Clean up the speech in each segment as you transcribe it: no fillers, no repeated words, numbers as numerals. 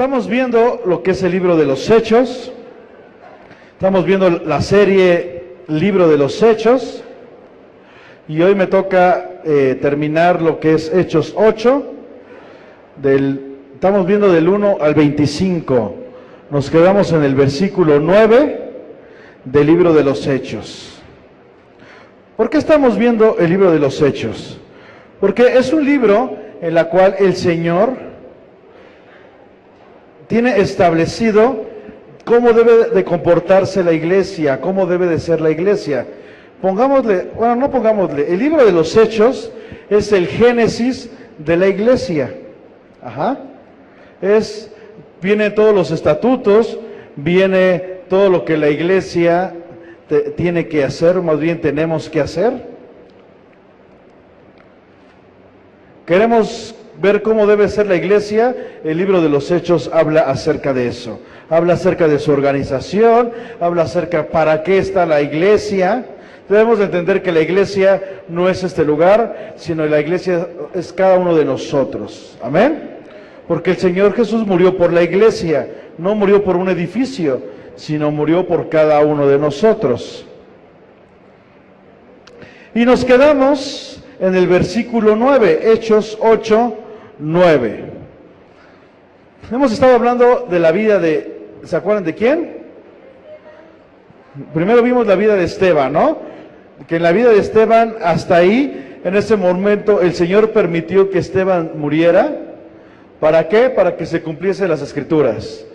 Estamos viendo lo que es el libro de los Hechos. Estamos viendo la serie Libro de los Hechos. Y hoy me toca terminar lo que es Hechos 8. Estamos viendo del 1 al 25. Nos quedamos en el versículo 9 del libro de los Hechos. ¿Por qué estamos viendo el libro de los Hechos? Porque es un libro en el cual el Señor tiene establecido cómo debe de comportarse la iglesia, cómo debe de ser la iglesia. El libro de los Hechos es el génesis de la iglesia. Vienen todos los estatutos, viene todo lo que la iglesia tiene que hacer, más bien tenemos que hacer. Queremos ver cómo debe ser la iglesia. El libro de los Hechos habla acerca de eso. Habla acerca de su organización, habla acerca para qué está la iglesia. Debemos de entender que la iglesia no es este lugar, sino la iglesia es cada uno de nosotros. Amén. Porque el Señor Jesús murió por la iglesia, no murió por un edificio, sino murió por cada uno de nosotros. Y nos quedamos en el versículo 9, Hechos 8, 9. Hemos estado hablando de la vida ¿se acuerdan de quién? Primero vimos la vida de Esteban, ¿no? Que en la vida de Esteban, hasta ahí, en ese momento, el Señor permitió que Esteban muriera. ¿Para qué? Para que se cumpliesen las Escrituras.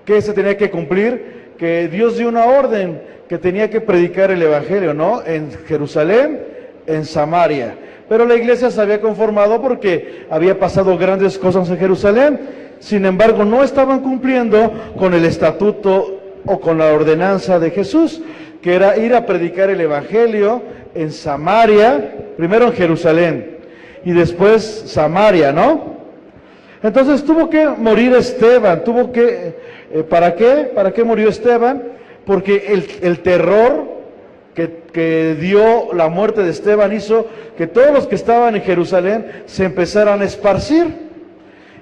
¿Qué se tenía que cumplir? Que Dios dio una orden, que tenía que predicar el Evangelio, ¿no? En Jerusalén, en Samaria. Pero la iglesia se había conformado porque había pasado grandes cosas en Jerusalén. Sin embargo, no estaban cumpliendo con el estatuto o con la ordenanza de Jesús, que era ir a predicar el Evangelio en Samaria, primero en Jerusalén y después Samaria, ¿no? Entonces tuvo que morir Esteban, ¿para qué? ¿Para qué murió Esteban? Porque el terror que dio la muerte de Esteban hizo que todos los que estaban en Jerusalén se empezaran a esparcir.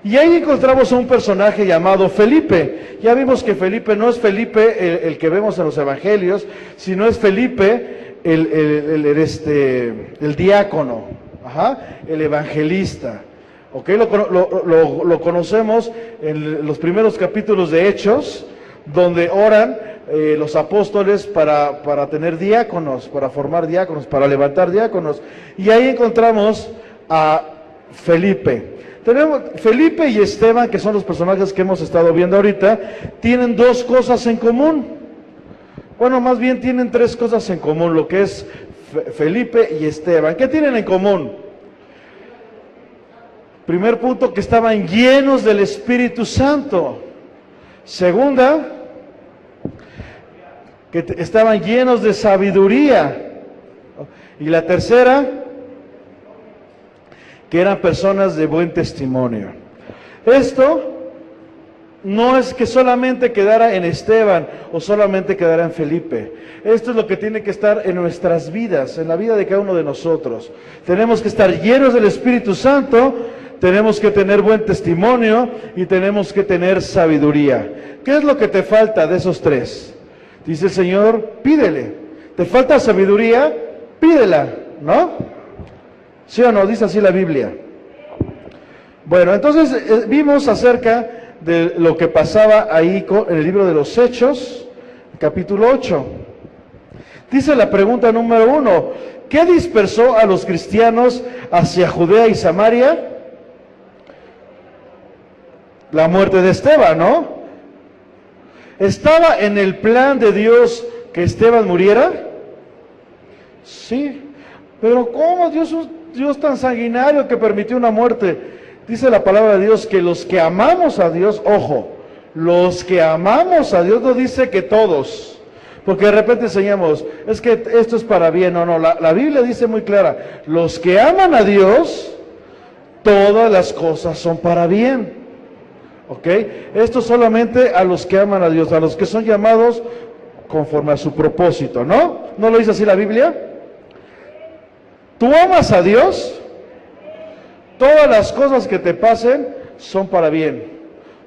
Y ahí encontramos a un personaje llamado Felipe. Ya vimos que Felipe no es Felipe el que vemos en los evangelios, sino es Felipe el diácono, el evangelista. Lo conocemos en los primeros capítulos de Hechos, donde oran los apóstoles para tener diáconos, para formar diáconos, para levantar diáconos. Y ahí encontramos a Felipe. Tenemos Felipe y Esteban, que son los personajes que hemos estado viendo ahorita, tienen dos cosas en común. Bueno, más bien tienen tres cosas en común, lo que es Felipe y Esteban. ¿Qué tienen en común? Primer punto, que estaban llenos del Espíritu Santo. Segunda, que estaban llenos de sabiduría. Y la tercera, que eran personas de buen testimonio. Esto no es que solamente quedara en Esteban o solamente quedara en Felipe. Esto es lo que tiene que estar en nuestras vidas, en la vida de cada uno de nosotros. Tenemos que estar llenos del Espíritu Santo, tenemos que tener buen testimonio y tenemos que tener sabiduría. ¿Qué es lo que te falta de esos tres? Dice el Señor, pídele. ¿Te falta sabiduría? Pídela, ¿no? ¿Sí o no? Dice así la Biblia. Bueno, entonces vimos acerca de lo que pasaba ahí en el libro de los Hechos, capítulo 8. Dice la pregunta número 1, ¿qué dispersó a los cristianos hacia Judea y Samaria? La muerte de Esteban, ¿no? ¿Estaba en el plan de Dios que Esteban muriera? Sí, pero ¿cómo Dios tan sanguinario que permitió una muerte? Dice la palabra de Dios que los que amamos a Dios, ojo, los que amamos a Dios, no dice que todos, porque de repente enseñamos, es que esto es para bien. No, la Biblia dice muy clara, los que aman a Dios, todas las cosas son para bien. ¿Ok? Esto solamente a los que aman a Dios, a los que son llamados conforme a su propósito, ¿no? ¿No lo dice así la Biblia? ¿Tú amas a Dios? Todas las cosas que te pasen son para bien.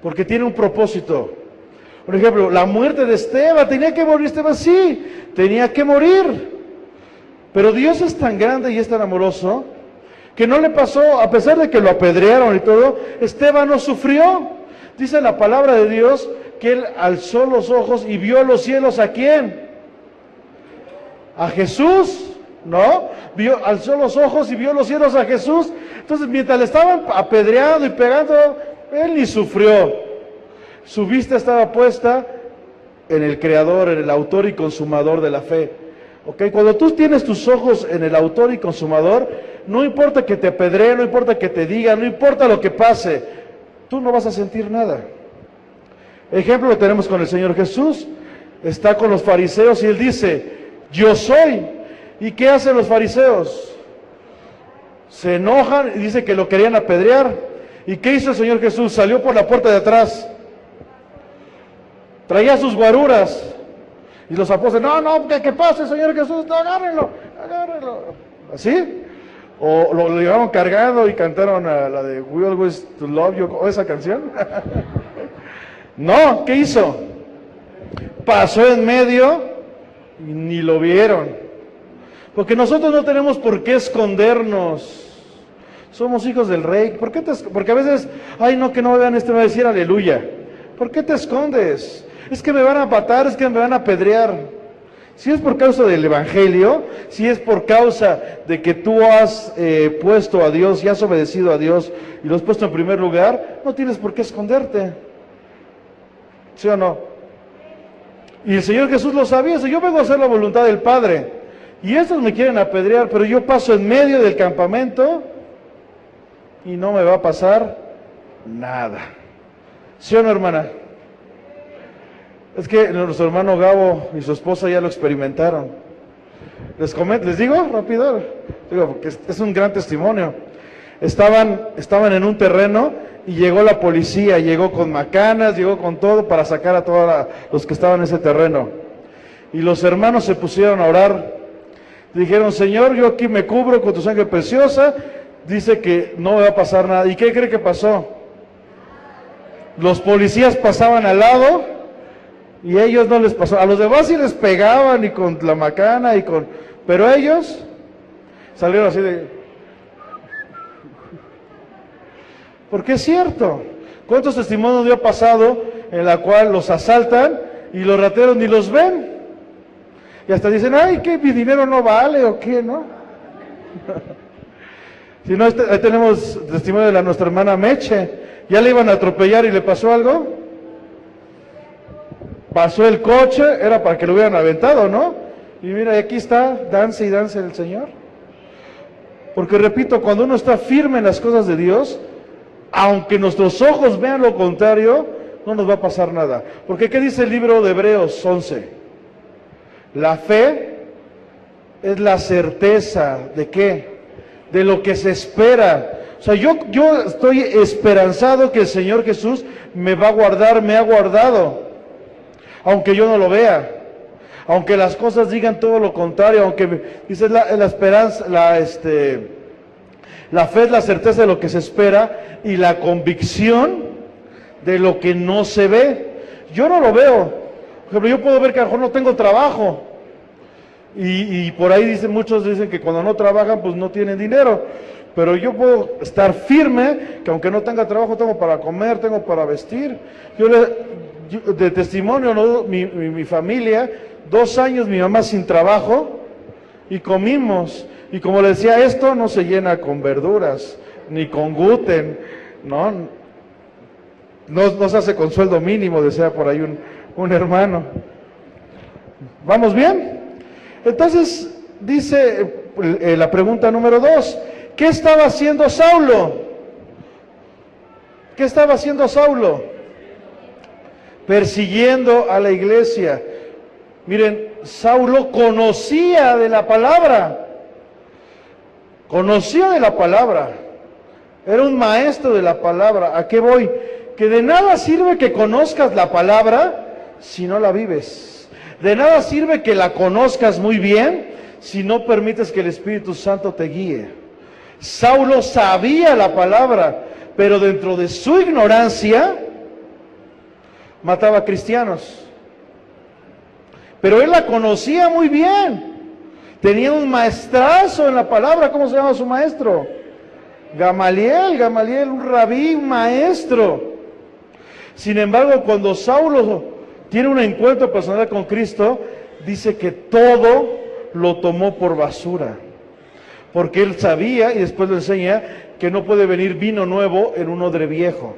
porque tiene un propósito. Por ejemplo, la muerte de Esteban, ¿tenía que morir Esteban? Sí, tenía que morir. Pero Dios es tan grande y es tan amoroso que no le pasó, a pesar de que lo apedrearon y todo, Esteban no sufrió. Dice la palabra de Dios que él alzó los ojos y vio los cielos. ¿A quién? A Jesús, ¿no? Alzó los ojos y vio los cielos a Jesús. Entonces, mientras le estaban apedreando y pegando, él ni sufrió. Su vista estaba puesta en el Creador, en el autor y consumador de la fe. ¿Ok? Cuando tú tienes tus ojos en el autor y consumador, no importa que te apedreen, no importa que te digan, no importa lo que pase, tú no vas a sentir nada. Ejemplo lo tenemos con el Señor Jesús. Está con los fariseos y Él dice, yo soy. ¿Y qué hacen los fariseos? Se enojan y dice que lo querían apedrear. ¿Y qué hizo el Señor Jesús? Salió por la puerta de atrás. Traía sus guaruras. Y los apóstoles, no, ¿qué pasa, Señor Jesús? No, agárrenlo. ¿Así? O lo llevaron cargando y cantaron a la de We Always to Love You, o esa canción. No, ¿qué hizo? Pasó en medio y ni lo vieron. Porque nosotros no tenemos por qué escondernos. Somos hijos del Rey. Porque a veces, ay no, que no me vean me va a decir aleluya. ¿Por qué te escondes? Es que me van a matar, es que me van a apedrear. Si es por causa del Evangelio, si es por causa de que tú has puesto a Dios y has obedecido a Dios y lo has puesto en primer lugar, no tienes por qué esconderte. ¿Sí o no? Y el Señor Jesús lo sabía, yo vengo a hacer la voluntad del Padre. Y estos me quieren apedrear, pero yo paso en medio del campamento y no me va a pasar nada. ¿Sí o no, hermana? Es que nuestro hermano Gabo y su esposa ya lo experimentaron. Les digo rápido, porque es un gran testimonio. Estaban en un terreno y llegó la policía, llegó con macanas, llegó con todo para sacar a todos los que estaban en ese terreno. Y los hermanos se pusieron a orar. Dijeron, Señor, yo aquí me cubro con tu sangre preciosa. Dice que no me va a pasar nada. ¿Y qué cree que pasó? Los policías pasaban al lado y a ellos no les pasó. A los demás sí les pegaban y con la macana pero ellos salieron así de... Porque es cierto. ¿Cuántos testimonios no ha pasado en la cual los asaltan y los rateros ni los ven? Y hasta dicen, ay, que mi dinero no vale o qué, ¿no? Si no, ahí tenemos testimonio de nuestra hermana Meche. Ya le iban a atropellar y le pasó algo. Pasó el coche, era para que lo hubieran aventado, ¿no? Y mira, aquí está, dance y dance el Señor. Porque repito, cuando uno está firme en las cosas de Dios, aunque nuestros ojos vean lo contrario, no nos va a pasar nada. Porque ¿qué dice el libro de Hebreos 11? La fe es la certeza ¿de qué? De lo que se espera. O sea, yo estoy esperanzado que el Señor Jesús me va a guardar, me ha guardado, aunque yo no lo vea, aunque las cosas digan todo lo contrario, aunque dice la esperanza, la fe es la certeza de lo que se espera y la convicción de lo que no se ve. Yo no lo veo. Por ejemplo, yo puedo ver que a lo mejor no tengo trabajo. Y por ahí muchos dicen que cuando no trabajan, pues no tienen dinero. Pero yo puedo estar firme, que aunque no tenga trabajo, tengo para comer, tengo para vestir. Yo de testimonio, ¿no? mi familia, 2 años mi mamá sin trabajo, y comimos. Y como le decía, esto no se llena con verduras, ni con gluten, ¿no? No se hace con sueldo mínimo, decía por ahí un hermano. ¿Vamos bien? Entonces, dice la pregunta número 2, ¿qué estaba haciendo Saulo? ¿Qué estaba haciendo Saulo? Persiguiendo a la iglesia. Miren, Saulo conocía de la palabra. Conocía de la palabra. Era un maestro de la palabra. ¿A qué voy? Que de nada sirve que conozcas la palabra si no la vives. De nada sirve que la conozcas muy bien si no permites que el Espíritu Santo te guíe. Saulo sabía la palabra, pero dentro de su ignorancia mataba cristianos. Pero él la conocía muy bien. Tenía un maestrazo en la palabra. ¿Cómo se llama su maestro? Gamaliel, un rabí, un maestro. Sin embargo, cuando Saulo tiene un encuentro personal con Cristo, dice que todo lo tomó por basura. Porque él sabía, y después le enseña, que no puede venir vino nuevo en un odre viejo.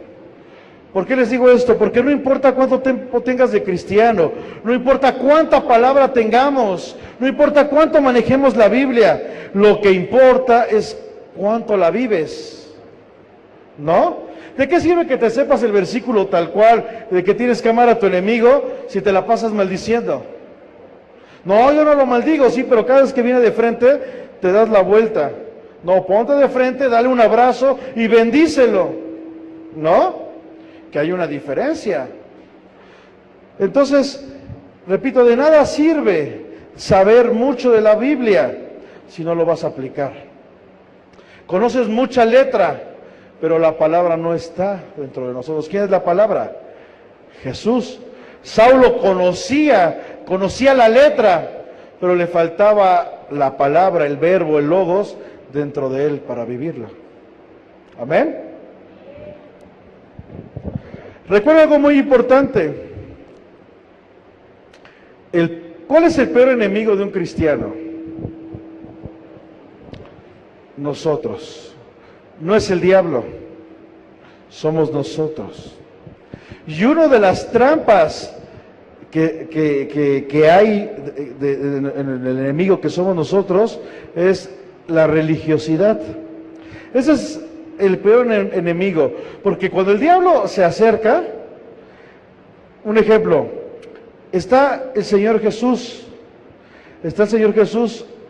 ¿Por qué les digo esto? Porque no importa cuánto tiempo tengas de cristiano, no importa cuánta palabra tengamos, no importa cuánto manejemos la Biblia, lo que importa es cuánto la vives, ¿no? ¿De qué sirve que te sepas el versículo tal cual, de que tienes que amar a tu enemigo, si te la pasas maldiciendo? No, yo no lo maldigo, sí, pero cada vez que viene de frente, te das la vuelta. No, ponte de frente, dale un abrazo y bendícelo, ¿no? Que hay una diferencia. Entonces, repito, de nada sirve saber mucho de la Biblia si no lo vas a aplicar. Conoces mucha letra, pero la palabra no está dentro de nosotros. ¿Quién es la palabra? Jesús. Saulo conocía la letra, pero le faltaba la palabra, el verbo, el logos dentro de él para vivirla. Amén. Recuerda algo muy importante. ¿Cuál es el peor enemigo de un cristiano? Nosotros. No es el diablo, somos nosotros. Y una de las trampas que hay en el enemigo que somos nosotros es la religiosidad. Ese es el peor enemigo, porque cuando el diablo se acerca, un ejemplo, está el Señor Jesús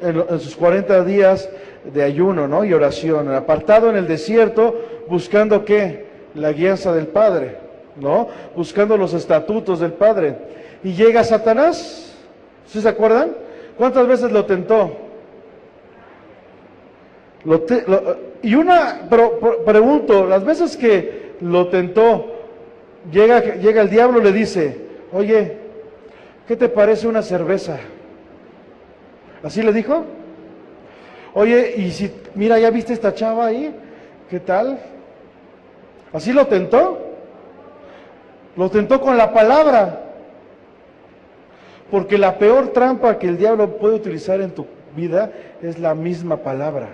en sus 40 días de ayuno, ¿no? Y oración, apartado en el desierto, buscando ¿qué? La guianza del Padre, ¿no? Buscando los estatutos del Padre. Y llega Satanás, ¿sí se acuerdan? ¿Cuántas veces lo tentó? Pregunto, las veces que lo tentó, llega el diablo y le dice, oye, ¿qué te parece una cerveza? ¿Así le dijo? Oye, y si, mira, ¿ya viste esta chava ahí? ¿Qué tal? ¿Así lo tentó? Lo tentó con la palabra. Porque la peor trampa que el diablo puede utilizar en tu vida es la misma palabra.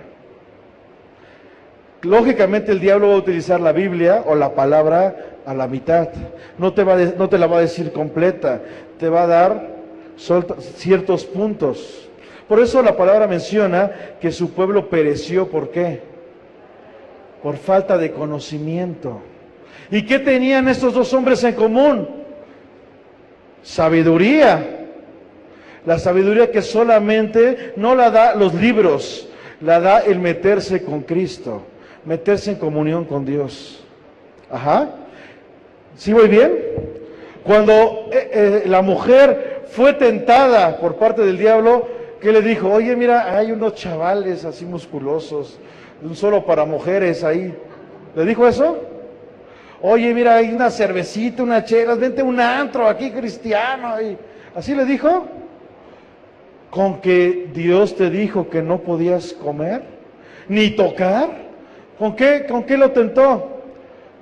Lógicamente el diablo va a utilizar la Biblia o la palabra a la mitad. No te la va a decir completa, te va a dar ciertos puntos. Por eso la palabra menciona que su pueblo pereció. ¿Por qué? Por falta de conocimiento. ¿Y qué tenían estos dos hombres en común? Sabiduría. La sabiduría que solamente no la da los libros, la da el meterse con Cristo, meterse en comunión con Dios. Ajá. ¿Sí voy bien? Cuando la mujer fue tentada por parte del diablo, ¿qué le dijo? Oye, mira, hay unos chavales así musculosos, solo para mujeres ahí. ¿Le dijo eso? Oye, mira, hay una cervecita, una chela, vente a un antro aquí cristiano. ¿Así le dijo? ¿Con que Dios te dijo que no podías comer? ¿Ni tocar? ¿Con qué lo tentó?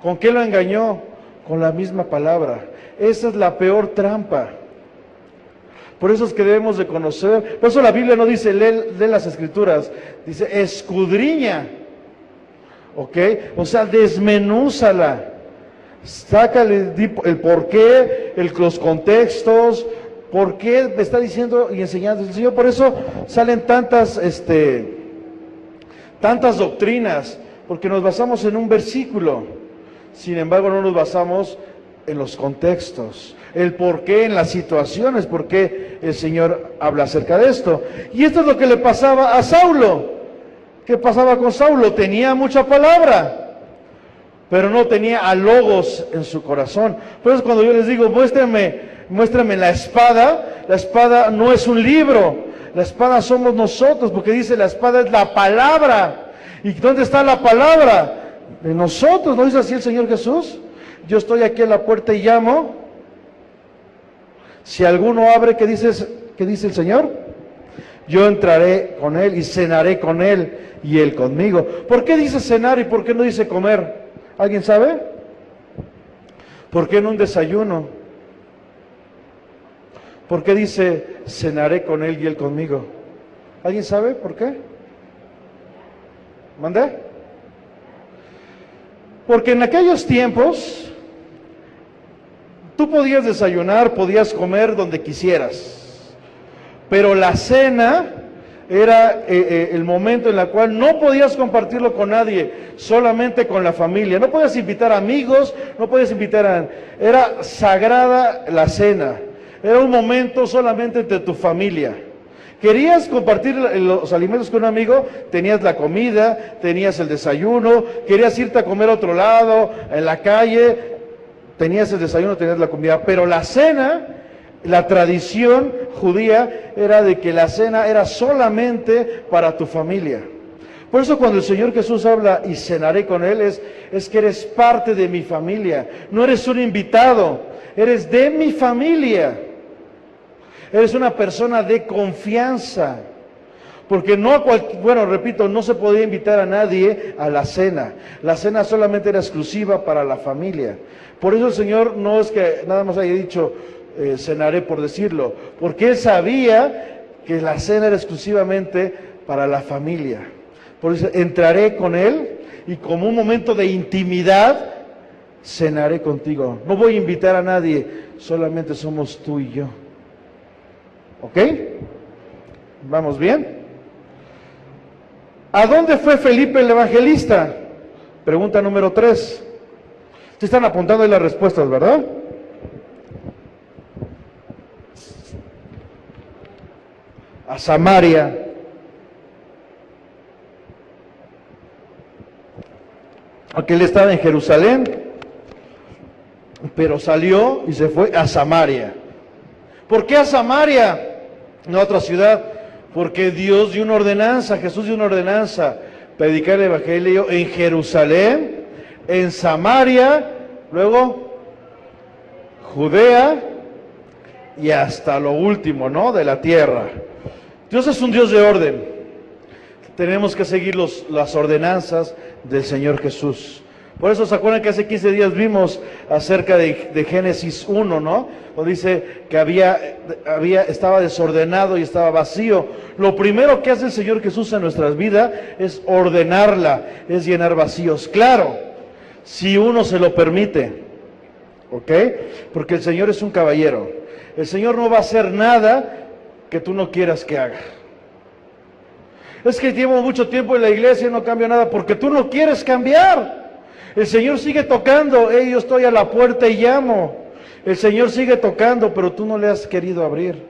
¿Con qué lo engañó? Con la misma palabra. Esa es la peor trampa. Por eso es que debemos de conocer. Por eso la Biblia no dice lee las Escrituras, dice escudriña. ¿Ok? O sea, desmenúzala. Sácale el porqué, los contextos, por qué me está diciendo y enseñando el Señor. Por eso salen tantas doctrinas, porque nos basamos en un versículo. Sin embargo, no nos basamos en los contextos, el por qué, en las situaciones, por qué el Señor habla acerca de esto. Y esto es lo que le pasaba a Saulo. ¿Qué pasaba con Saulo? Tenía mucha palabra, pero no tenía a logos en su corazón. Por eso cuando yo les digo, muéstrame la espada no es un libro, la espada somos nosotros, porque dice la espada es la palabra. ¿Y dónde está la palabra? De nosotros, ¿no dice así el Señor Jesús? Yo estoy aquí a la puerta y llamo. Si alguno abre, ¿qué dice el Señor? Yo entraré con él y cenaré con él y él conmigo. ¿Por qué dice cenar y por qué no dice comer? ¿Alguien sabe? ¿Por qué no un desayuno? ¿Por qué dice cenaré con él y él conmigo? ¿Alguien sabe por qué? ¿Mandé? Porque en aquellos tiempos tú podías desayunar, podías comer donde quisieras, pero la cena era el momento en el cual no podías compartirlo con nadie, solamente con la familia. No podías invitar amigos, no podías invitar a... Era sagrada la cena, era un momento solamente entre tu familia. Querías compartir los alimentos con un amigo, tenías la comida, tenías el desayuno, querías irte a comer a otro lado, en la calle, tenías el desayuno, tenías la comida, pero la cena, la tradición judía era de que la cena era solamente para tu familia. Por eso cuando el Señor Jesús habla y cenaré con él, es que eres parte de mi familia, no eres un invitado, eres de mi familia. Eres una persona de confianza, porque no se podía invitar a nadie a la cena. La cena solamente era exclusiva para la familia. Por eso el Señor no es que nada más haya dicho cenaré por decirlo, porque Él sabía que la cena era exclusivamente para la familia. Por eso entraré con Él y como un momento de intimidad cenaré contigo. No voy a invitar a nadie, solamente somos tú y yo. ¿Ok? ¿Vamos bien? ¿A dónde fue Felipe el evangelista? Pregunta número 3. ¿Sí están apuntando ahí las respuestas, verdad? A Samaria. Aunque él estaba en Jerusalén, pero salió y se fue a Samaria. ¿Por qué a Samaria? No a otra ciudad. Porque Dios dio una ordenanza, Jesús dio una ordenanza, predicar el evangelio en Jerusalén, en Samaria, luego Judea y hasta lo último, ¿no? De la tierra. Dios es un Dios de orden. Tenemos que seguir las ordenanzas del Señor Jesús. Por eso se acuerdan que hace 15 días vimos acerca de Génesis 1, ¿no? Donde dice que estaba desordenado y estaba vacío. Lo primero que hace el Señor Jesús en nuestras vidas es ordenarla, es llenar vacíos. Claro, si uno se lo permite, ¿ok? Porque el Señor es un caballero. El Señor no va a hacer nada que tú no quieras que haga. Es que llevo mucho tiempo en la iglesia y no cambio nada porque tú no quieres cambiar. El Señor sigue tocando, yo estoy a la puerta y llamo. El Señor sigue tocando, pero tú no le has querido abrir.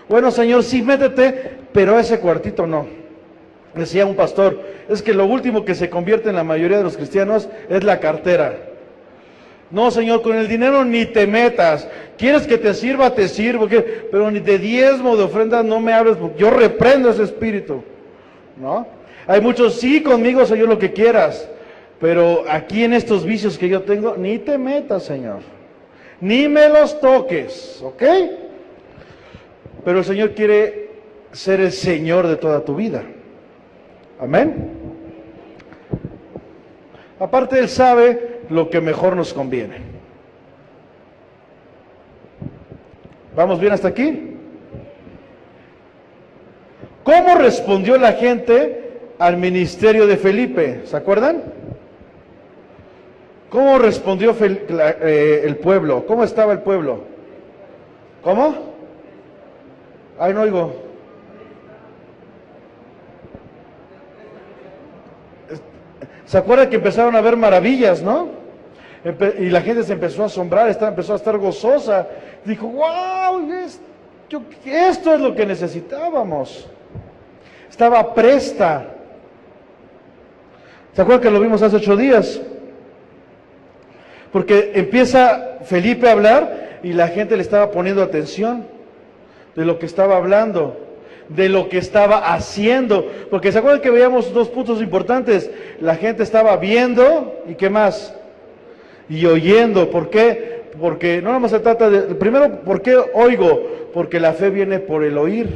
Bueno, Señor, sí, métete, pero ese cuartito no. Decía un pastor, es que lo último que se convierte en la mayoría de los cristianos es la cartera. No, Señor, con el dinero ni te metas. ¿Quieres que te sirva? Te sirvo. Pero ni de diezmo, de ofrenda no me hables, porque yo reprendo ese espíritu. ¿No? Hay muchos, sí, conmigo, Señor, lo que quieras. Pero aquí en estos vicios que yo tengo, ni te metas, Señor. Ni me los toques, ¿ok? Pero el Señor quiere ser el Señor de toda tu vida. Amén. Aparte, Él sabe lo que mejor nos conviene. ¿Vamos bien hasta aquí? ¿Cómo respondió la gente al ministerio de Felipe? ¿Se acuerdan? ¿Cómo respondió el pueblo? ¿Cómo estaba el pueblo? ¿Cómo? Ay, no oigo. ¿Se acuerdan que empezaron a ver maravillas, no? Y la gente se empezó a asombrar, empezó a estar gozosa. Dijo, wow, esto es lo que necesitábamos. Estaba presta. ¿Se acuerdan que lo vimos hace 8 días? Porque empieza Felipe a hablar y la gente le estaba poniendo atención de lo que estaba hablando, de lo que estaba haciendo. Porque se acuerdan que veíamos 2 puntos importantes. La gente estaba viendo y ¿qué más? Y oyendo. ¿Por qué? Porque no nada más se trata de, primero, ¿por qué oigo? Porque la fe viene por el oír.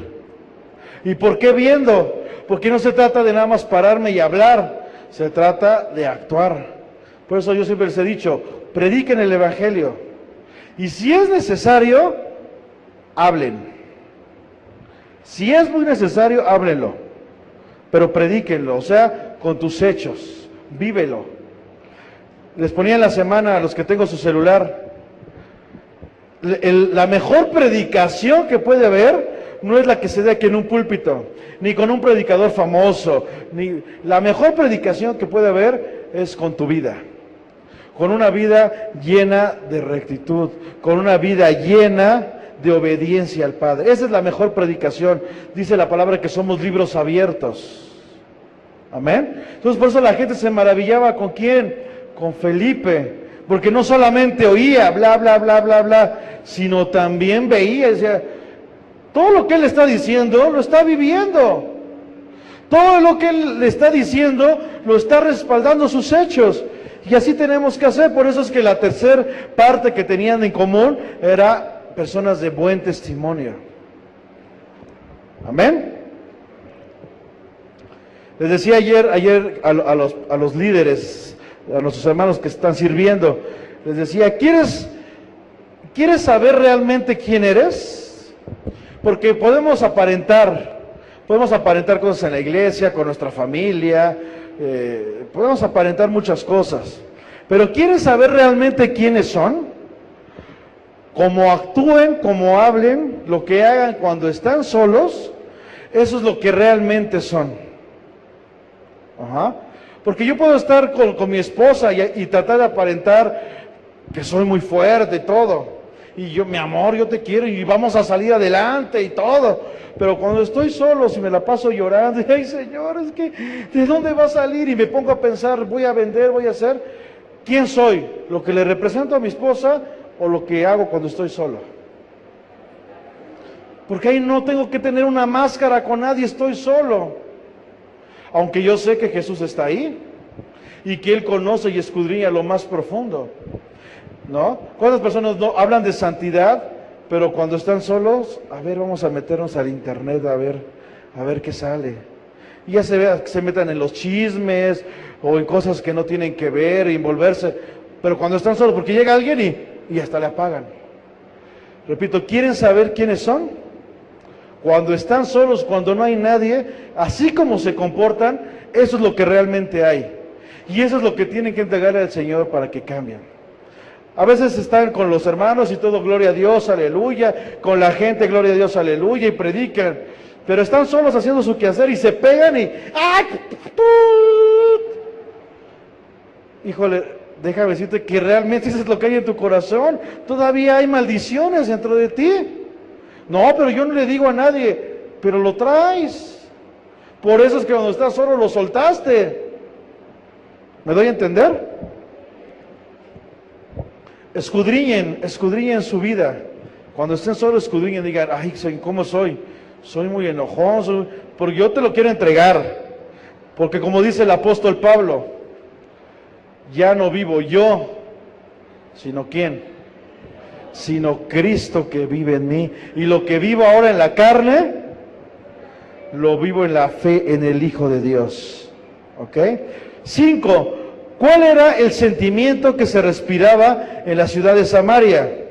¿Y por qué viendo? Porque no se trata de nada más pararme y hablar, se trata de actuar. Por eso yo siempre les he dicho, prediquen el Evangelio. Y si es necesario, hablen. Si es muy necesario, háblenlo. Pero predíquenlo, o sea, con tus hechos, vívelo. Les ponía en la semana a los que tengo su celular, la mejor predicación que puede haber no es la que se dé aquí en un púlpito, ni con un predicador famoso, ni la mejor predicación que puede haber es con tu vida, con una vida llena de rectitud, con una vida llena de obediencia al Padre. Esa es la mejor predicación. Dice la palabra que somos libros abiertos. Amén. Entonces por eso la gente se maravillaba. ¿Con quién? Con Felipe. Porque no solamente oía, bla, bla, bla, bla, bla, sino también veía, decía, todo lo que él está diciendo, lo está viviendo. Todo lo que él le está diciendo, lo está respaldando sus hechos. Y así tenemos que hacer. Por eso es que la tercera parte que tenían en común era personas de buen testimonio. Amén. Les decía ayer a los líderes, a nuestros hermanos que están sirviendo, les decía, ¿quieres saber realmente quién eres? Porque podemos aparentar cosas en la iglesia, con nuestra familia, podemos aparentar muchas cosas, pero ¿quieres saber realmente quiénes son? Cómo actúen, cómo hablen, lo que hagan cuando están solos, eso es lo que realmente son. Ajá. Porque yo puedo estar con mi esposa y tratar de aparentar que soy muy fuerte y todo. Y yo, mi amor, yo te quiero y vamos a salir adelante y todo. Pero cuando estoy solo, si me la paso llorando, y, ay Señor, es que, ¿de dónde va a salir? Y me pongo a pensar, voy a vender, voy a hacer. ¿Quién soy? ¿Lo que le represento a mi esposa o lo que hago cuando estoy solo? Porque ahí no tengo que tener una máscara con nadie, estoy solo. Aunque yo sé que Jesús está ahí y que Él conoce y escudriña lo más profundo, ¿no? ¿Cuántas personas no hablan de santidad, pero cuando están solos, a ver, vamos a meternos al internet a ver qué sale? Y ya se metan en los chismes o en cosas que no tienen que ver, envolverse, pero cuando están solos, porque llega alguien y hasta le apagan. Repito, ¿quieren saber quiénes son? Cuando están solos, cuando no hay nadie, así como se comportan, eso es lo que realmente hay. Y eso es lo que tienen que entregarle al Señor para que cambien. A veces están con los hermanos y todo, gloria a Dios, aleluya, con la gente, gloria a Dios, aleluya, y predican. Pero están solos haciendo su quehacer y se pegan y... ¡ay! Híjole, déjame decirte que realmente eso es lo que hay en tu corazón. Todavía hay maldiciones dentro de ti. No, pero yo no le digo a nadie, pero lo traes. Por eso es que cuando estás solo lo soltaste. ¿Me doy a entender? Escudriñen su vida. Cuando estén solos, escudriñen y digan, ay, ¿cómo soy? Soy muy enojón, porque yo te lo quiero entregar. Porque como dice el apóstol Pablo, ya no vivo yo, sino ¿quién? Sino Cristo que vive en mí. Y lo que vivo ahora en la carne, lo vivo en la fe en el Hijo de Dios. ¿Ok? 5. ¿Cuál era el sentimiento que se respiraba en la ciudad de Samaria?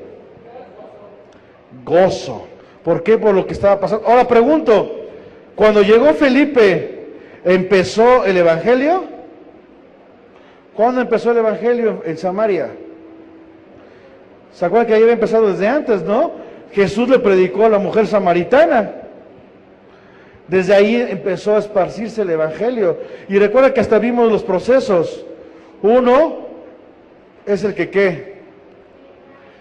Gozo. ¿Por qué? Por lo que estaba pasando. Ahora pregunto, cuando llegó Felipe, ¿empezó el Evangelio? ¿Cuándo empezó el Evangelio en Samaria? ¿Se acuerdan que ahí había empezado desde antes, no? Jesús le predicó a la mujer samaritana. Desde ahí empezó a esparcirse el Evangelio. Y recuerda que hasta vimos los procesos. Uno es el que ¿qué?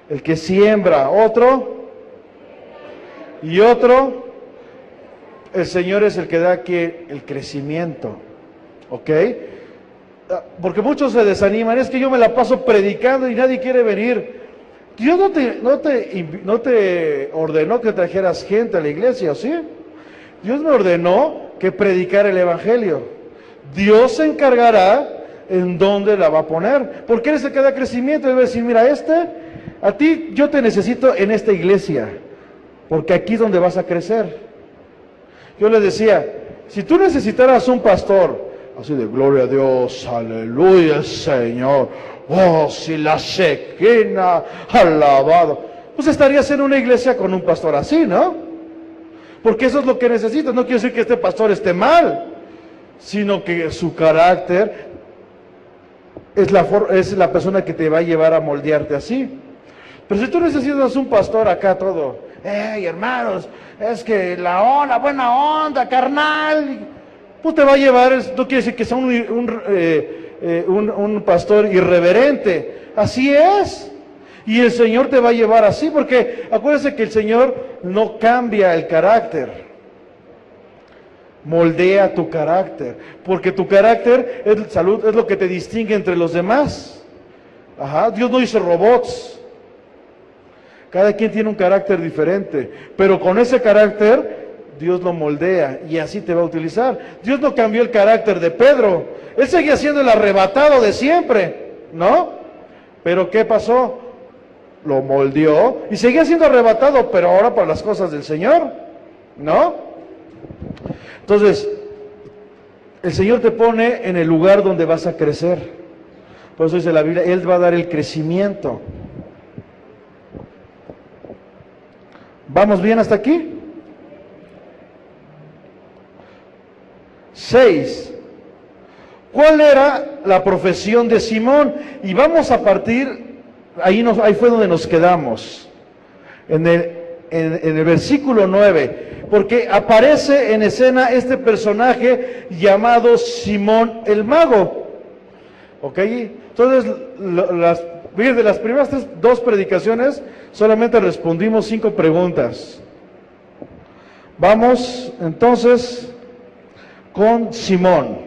El que siembra. Otro. Y otro, el Señor es el que da que el crecimiento. ¿Ok? Porque muchos se desaniman. Es que yo me la paso predicando y nadie quiere venir. Dios no te ordenó que trajeras gente a la iglesia, ¿sí? Dios me ordenó que predicara el Evangelio. Dios se encargará en dónde la va a poner. Porque Él es el que da crecimiento. Él va a decir, mira, yo te necesito en esta iglesia, porque aquí es donde vas a crecer. Yo les decía, si tú necesitaras un pastor, así de gloria a Dios, aleluya Señor, oh, si la Shekinah, alabado, pues estarías en una iglesia con un pastor así, ¿no? Porque eso es lo que necesitas. No quiero decir que este pastor esté mal, sino que su carácter es la persona que te va a llevar a moldearte así. Pero si tú necesitas un pastor acá todo, hey hermanos, es que la buena onda, carnal, pues te va a llevar, no quiere decir que sea un pastor irreverente, así es. Y el Señor te va a llevar así, porque acuérdense que el Señor no cambia el carácter, moldea tu carácter, porque tu carácter es lo que te distingue entre los demás. Ajá, Dios no hizo robots, cada quien tiene un carácter diferente, pero con ese carácter Dios lo moldea y así te va a utilizar. Dios no cambió el carácter de Pedro, él seguía siendo el arrebatado de siempre, ¿no? Pero ¿qué pasó? Lo moldeó y seguía siendo arrebatado, pero ahora para las cosas del Señor, ¿no? Entonces, el Señor te pone en el lugar donde vas a crecer. Por eso dice la Biblia, Él va a dar el crecimiento. ¿Vamos bien hasta aquí? 6. ¿Cuál era la profesión de Simón? Y vamos a partir... Ahí fue donde nos quedamos, en el versículo 9, porque aparece en escena este personaje llamado Simón el Mago. ¿Ok? Entonces, de las primeras 2 predicaciones, solamente respondimos 5 preguntas. Vamos entonces con Simón.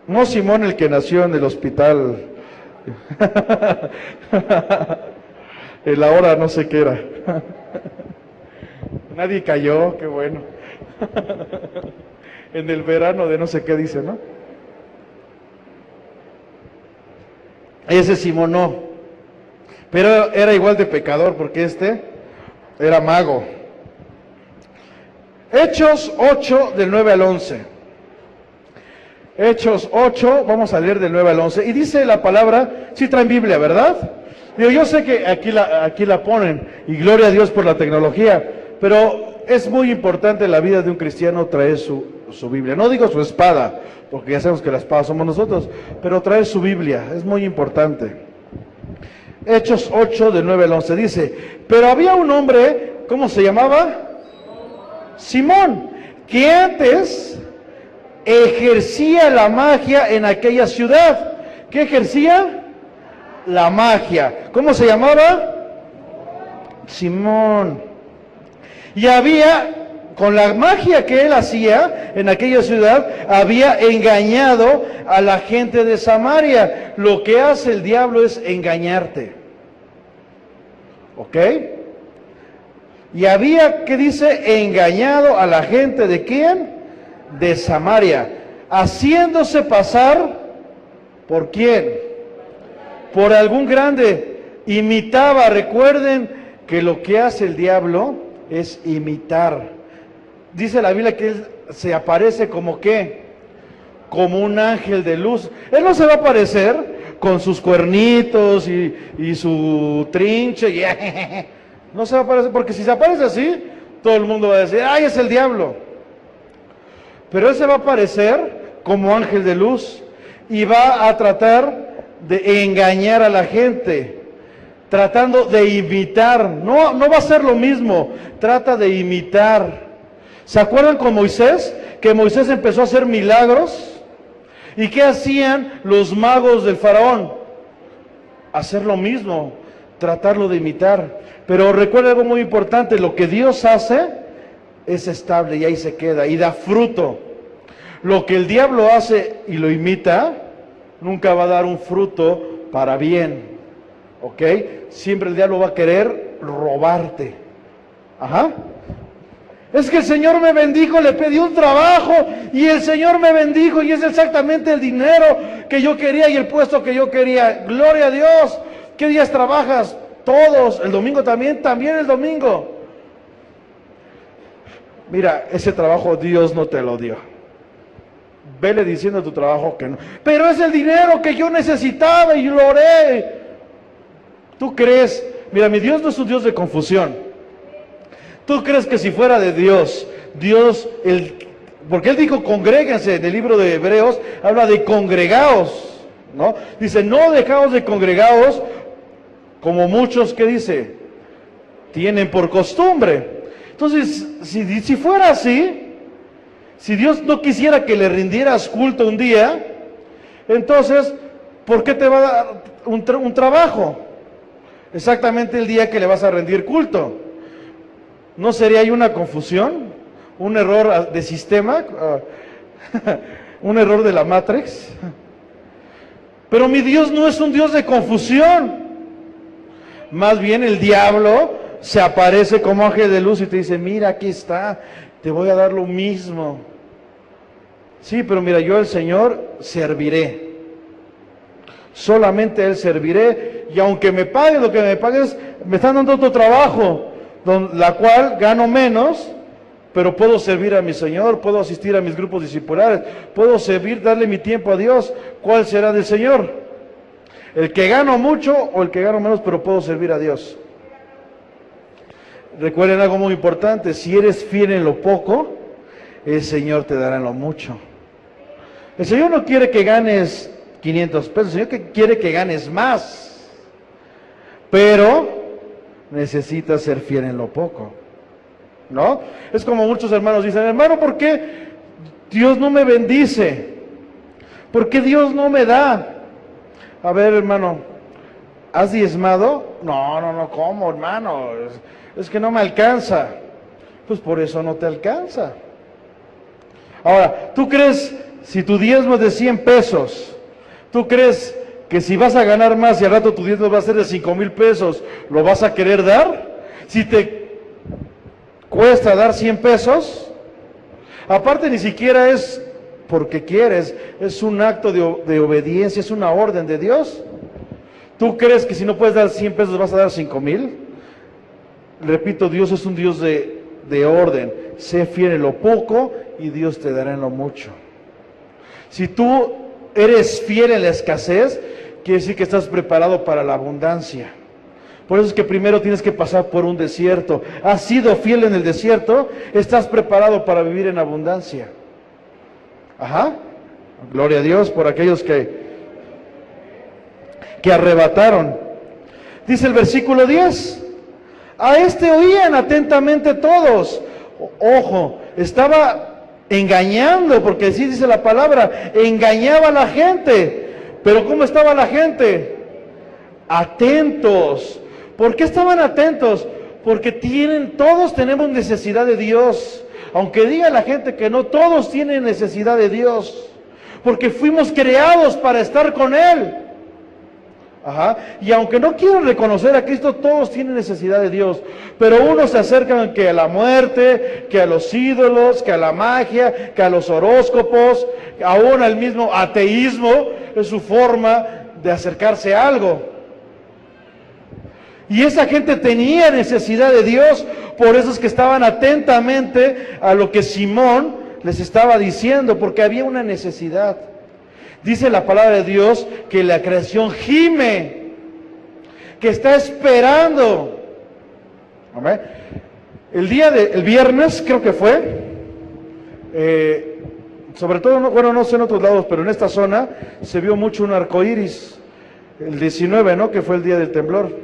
No Simón el que nació en el hospital. El ahora no sé qué era. Nadie cayó, qué bueno. En el verano de no sé qué dice, ¿no? Ese Simón no. Pero era igual de pecador porque este era mago. Hechos 8 del 9 al 11. Hechos 8, vamos a leer del 9 al 11, y dice la palabra, sí traen Biblia, ¿verdad? Yo sé que aquí la ponen, y gloria a Dios por la tecnología, pero es muy importante en la vida de un cristiano traer su Biblia. No digo su espada, porque ya sabemos que la espada somos nosotros, pero traer su Biblia, es muy importante. Hechos 8, del 9 al 11, dice, pero había un hombre, ¿cómo se llamaba? Simón, que antes ejercía la magia en aquella ciudad. ¿Qué ejercía? La magia. ¿Cómo se llamaba? Simón. Y con la magia que él hacía en aquella ciudad, había engañado a la gente de Samaria. Lo que hace el diablo es engañarte. ¿Ok? Y había, ¿qué dice? Engañado a la gente ¿de quién? De Samaria, haciéndose pasar ¿por quién? Por algún grande. Imitaba, recuerden que lo que hace el diablo es imitar. Dice la Biblia que él se aparece como ¿qué? Como un ángel de luz. Él no se va a aparecer con sus cuernitos y su trinche. No se va a aparecer, porque si se aparece así, todo el mundo va a decir, ¡ay, es el diablo! Pero él se va a aparecer como ángel de luz y va a tratar de engañar a la gente, tratando de imitar. No va a ser lo mismo, trata de imitar. ¿Se acuerdan con Moisés? Que Moisés empezó a hacer milagros. ¿Y qué hacían los magos del faraón? Hacer lo mismo, tratarlo de imitar. Pero recuerda algo muy importante, lo que Dios hace es estable y ahí se queda y da fruto. Lo que el diablo hace y lo imita, nunca va a dar un fruto para bien. ¿Ok? Siempre el diablo va a querer robarte. Ajá. Es que el Señor me bendijo, le pedí un trabajo y el Señor me bendijo y es exactamente el dinero que yo quería y el puesto que yo quería. Gloria a Dios. ¿Qué días trabajas? Todos. El domingo también, también el domingo. Mira, ese trabajo Dios no te lo dio. Vele diciendo a tu trabajo que no. Pero es el dinero que yo necesitaba y lo oré. ¿Tú crees? Mira, mi Dios no es un Dios de confusión. ¿Tú crees que si fuera de Dios, porque Él dijo congréguense, en el libro de Hebreos, habla de congregaos, ¿no? Dice, no dejaos de congregaos, como muchos, ¿qué dice? Tienen por costumbre. Entonces, si fuera así, si Dios no quisiera que le rindieras culto un día, entonces, ¿por qué te va a dar un trabajo? Exactamente el día que le vas a rendir culto. ¿No sería ahí una confusión? ¿Un error de sistema? ¿Un error de la Matrix? Pero mi Dios no es un Dios de confusión. Más bien el diablo se aparece como ángel de luz y te dice, mira, aquí está, te voy a dar lo mismo. Sí, pero mira, yo al Señor serviré. Solamente a Él serviré. Y aunque me pagues lo que me pagues, me están dando otro trabajo, la cual gano menos, pero puedo servir a mi Señor, puedo asistir a mis grupos discipulares, puedo servir, darle mi tiempo a Dios. ¿Cuál será del Señor? ¿El que gano mucho o el que gano menos, pero puedo servir a Dios? Recuerden algo muy importante, si eres fiel en lo poco, el Señor te dará en lo mucho. El Señor no quiere que ganes 500 pesos, el Señor quiere que ganes más, pero necesitas ser fiel en lo poco, ¿no? Es como muchos hermanos dicen, hermano, ¿por qué Dios no me bendice? ¿Por qué Dios no me da? A ver, hermano, ¿has diezmado? No, ¿cómo, hermano? Es que no me alcanza. Pues por eso no te alcanza. Ahora, ¿tú crees, si tu diezmo es de 100 pesos, tú crees que si vas a ganar más y al rato tu diezmo va a ser de 5,000 pesos, ¿lo vas a querer dar? Si te cuesta dar 100 pesos, aparte ni siquiera es porque quieres, es un acto de obediencia, es una orden de Dios. ¿Tú crees que si no puedes dar 100 pesos vas a dar 5,000? Repito, Dios es un Dios de orden. Sé fiel en lo poco y Dios te dará en lo mucho. Si tú eres fiel en la escasez, quiere decir que estás preparado para la abundancia. Por eso es que primero tienes que pasar por un desierto. Has sido fiel en el desierto, estás preparado para vivir en abundancia. Ajá. Gloria a Dios por aquellos que arrebataron. Dice el versículo 10. A este oían atentamente todos. Ojo, estaba engañando, porque así dice la palabra, engañaba a la gente. Pero ¿cómo estaba la gente? Atentos. ¿Por qué estaban atentos? Porque todos tenemos necesidad de Dios. Aunque diga la gente que no, todos tienen necesidad de Dios. Porque fuimos creados para estar con Él. Ajá. Y aunque no quieren reconocer a Cristo, todos tienen necesidad de Dios. Pero unos se acercan que a la muerte, que a los ídolos, que a la magia, que a los horóscopos, aún al mismo ateísmo, es su forma de acercarse a algo. Y esa gente tenía necesidad de Dios, por eso es que estaban atentamente a lo que Simón les estaba diciendo, porque había una necesidad. Dice la palabra de Dios que la creación gime, que está esperando. ¿Amén? El viernes creo que fue, sobre todo, bueno, no sé en otros lados, pero en esta zona se vio mucho un arco iris. El 19, ¿no? Que fue el día del temblor.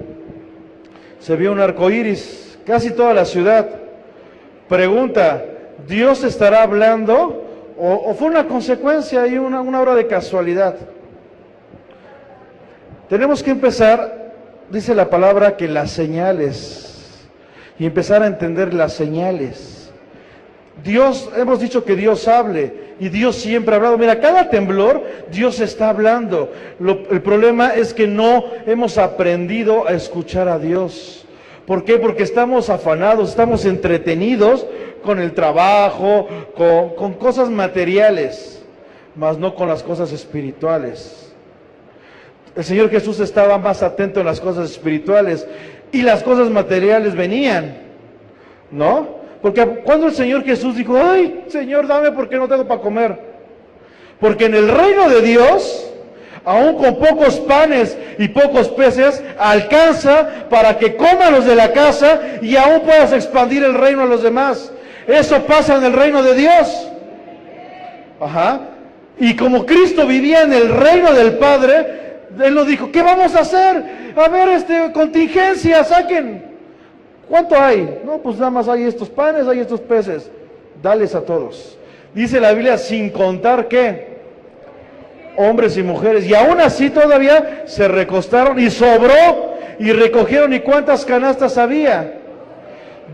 Se vio un arco iris, casi toda la ciudad. Pregunta, ¿Dios estará hablando? ¿O fue una consecuencia y una obra de casualidad? Tenemos que empezar, dice la palabra, que las señales, y empezar a entender las señales. Dios, hemos dicho que Dios hable, y Dios siempre ha hablado. Mira, cada temblor, Dios está hablando. El problema es que no hemos aprendido a escuchar a Dios. ¿Por qué? Porque estamos afanados, estamos entretenidos con el trabajo, con cosas materiales, mas no con las cosas espirituales. El Señor Jesús estaba más atento en las cosas espirituales y las cosas materiales venían, ¿no? Porque cuando el Señor Jesús dijo, ay, Señor, dame porque no tengo para comer. Porque en el reino de Dios, aún con pocos panes y pocos peces, alcanza para que coman los de la casa y aún puedas expandir el reino a los demás. Eso pasa en el reino de Dios. Ajá. Y como Cristo vivía en el reino del Padre, Él nos dijo, ¿qué vamos a hacer? A ver, contingencia, saquen. ¿Cuánto hay? No, pues nada más hay estos panes, hay estos peces. Dales a todos. Dice la Biblia, sin contar ¿qué? Hombres y mujeres. Y aún así todavía se recostaron y sobró y recogieron. ¿Y cuántas canastas había?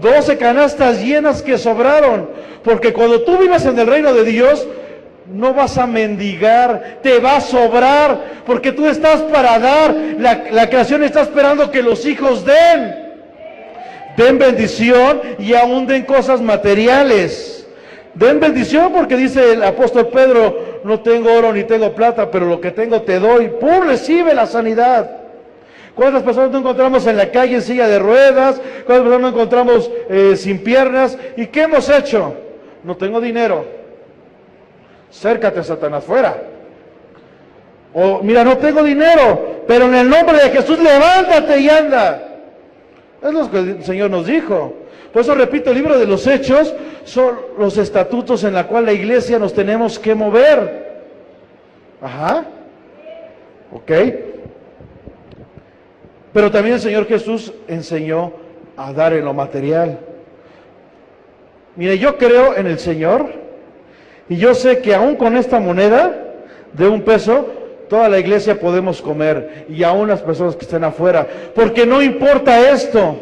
12 canastas llenas que sobraron. Porque cuando tú vives en el reino de Dios, no vas a mendigar, te va a sobrar, porque tú estás para dar. La creación está esperando que los hijos den bendición y aún den cosas materiales. Den bendición porque dice el apóstol Pedro, no tengo oro ni tengo plata, pero lo que tengo te doy. ¡Pum! Recibe la sanidad. ¿Cuántas personas no encontramos en la calle en silla de ruedas? ¿Cuántas personas no encontramos sin piernas? ¿Y qué hemos hecho? No tengo dinero. Acércate, Satanás, fuera. O mira, no tengo dinero, pero en el nombre de Jesús levántate y anda. Es lo que el Señor nos dijo. Por eso repito, el libro de los Hechos son los estatutos en la cual la iglesia nos tenemos que mover. Ajá. Ok. Pero también el Señor Jesús enseñó a dar en lo material. Mire, yo creo en el Señor y yo sé que aún con esta moneda de $1, toda la iglesia podemos comer, y aún las personas que estén afuera, porque no importa esto.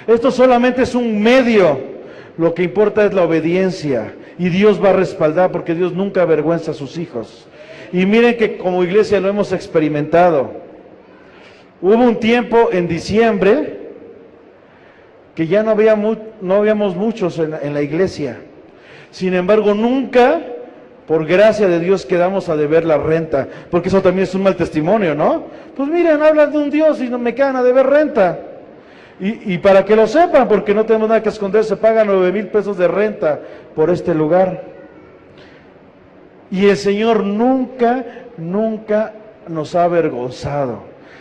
Esto solamente es un medio. Lo que importa es la obediencia, y Dios va a respaldar, porque Dios nunca avergüenza a sus hijos. Y miren que como iglesia lo hemos experimentado. Hubo un tiempo en diciembre que ya no habíamos muchos en la iglesia. Sin embargo, nunca, por gracia de Dios, quedamos a deber la renta, porque eso también es un mal testimonio, ¿no? Pues miren, hablan de un Dios y no me quedan a deber renta. Y para que lo sepan, porque no tenemos nada que esconder, se pagan 9,000 pesos de renta por este lugar. Y el Señor nunca nos ha avergonzado.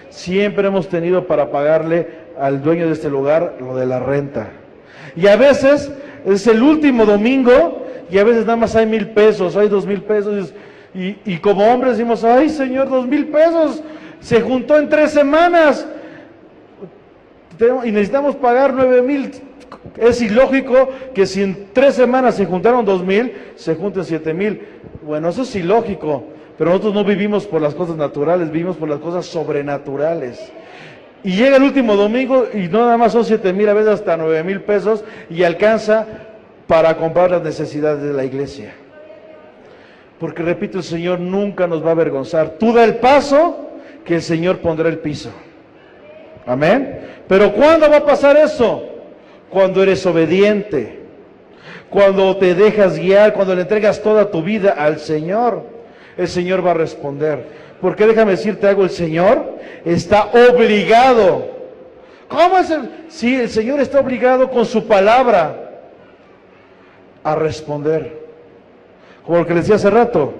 Siempre hemos tenido para pagarle al dueño de este lugar lo de la renta. Y a veces es el último domingo y a veces nada más hay 1,000 pesos, hay 2,000 pesos. Y como hombres decimos, ay Señor, 2,000 pesos, se juntó en 3 semanas. Y necesitamos pagar 9,000. Es ilógico que si en 3 semanas se juntaron 2,000, se junten 7,000. Bueno, eso es ilógico, pero nosotros no vivimos por las cosas naturales, vivimos por las cosas sobrenaturales. Y llega el último domingo y no nada más son 7,000, a veces hasta 9,000 pesos, y alcanza para comprar las necesidades de la iglesia. Porque repito, el Señor nunca nos va a avergonzar. Tú da el paso, que el Señor pondrá el piso. Amén. Pero ¿cuándo va a pasar eso? Cuando eres obediente, cuando te dejas guiar, cuando le entregas toda tu vida al Señor, el Señor va a responder. Porque déjame decirte algo, el Señor está obligado. ¿Cómo es Sí, el Señor está obligado con su palabra a responder. Como lo que les decía hace rato,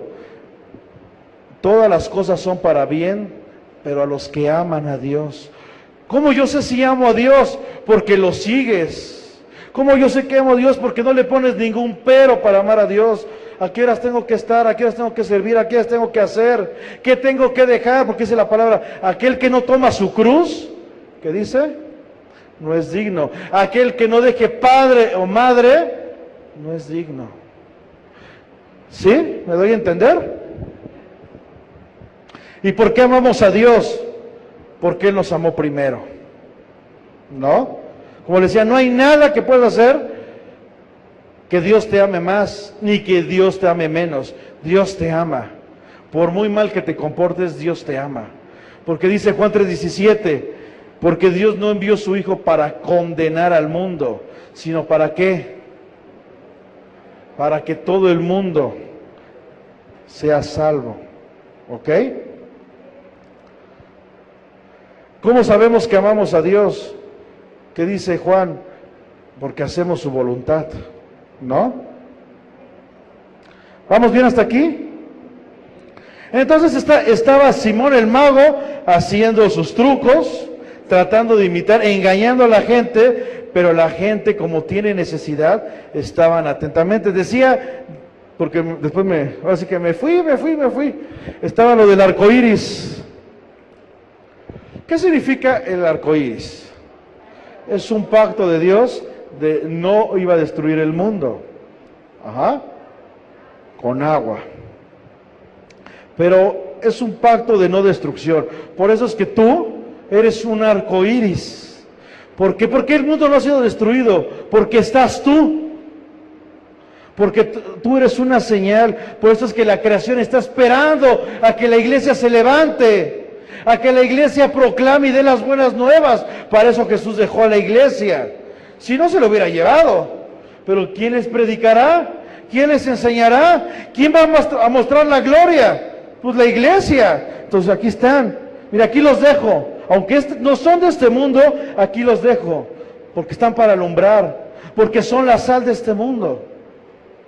todas las cosas son para bien, pero a los que aman a Dios. ¿Cómo yo sé si amo a Dios? Porque lo sigues. ¿Cómo yo sé que amo a Dios? Porque no le pones ningún pero para amar a Dios. ¿A qué horas tengo que estar? ¿A qué horas tengo que servir? ¿A qué horas tengo que hacer? ¿Qué tengo que dejar? Porque dice la palabra, aquel que no toma su cruz, ¿qué dice? No es digno. Aquel que no deje padre o madre, no es digno. ¿Sí? ¿Me doy a entender? ¿Y por qué amamos a Dios? Porque Él nos amó primero, ¿no? Como les decía, no hay nada que puedas hacer que Dios te ame más, ni que Dios te ame menos. Dios te ama. Por muy mal que te comportes, Dios te ama. Porque dice Juan 3:17, porque Dios no envió su Hijo para condenar al mundo, sino ¿para qué? para que todo el mundo sea salvo. ¿Ok? ¿Cómo sabemos que amamos a Dios? ¿Qué dice Juan? Porque hacemos su voluntad, ¿no? ¿Vamos bien hasta aquí? Entonces estaba Simón el mago haciendo sus trucos, tratando de imitar, engañando a la gente, pero la gente, como tiene necesidad, estaban atentamente. Decía, porque después ahora sí que me fui, estaba lo del arco iris. ¿Qué significa el arco iris? Es un pacto de Dios de no iba a destruir el mundo. Ajá. Con agua. Pero es un pacto de no destrucción. Por eso es que tú eres un arco iris. ¿Por qué? Porque el mundo no ha sido destruido. Porque estás tú. Porque tú eres una señal. Por eso es que la creación está esperando a que la iglesia se levante, a que la iglesia proclame y dé las buenas nuevas. Para eso Jesús dejó a la iglesia. Si no, se lo hubiera llevado. Pero ¿quién les predicará? ¿Quién les enseñará? ¿Quién va a mostrar la gloria? Pues la iglesia. Entonces aquí están. Mira, aquí los dejo. Aunque no son de este mundo, aquí los dejo. Porque están para alumbrar. Porque son la sal de este mundo.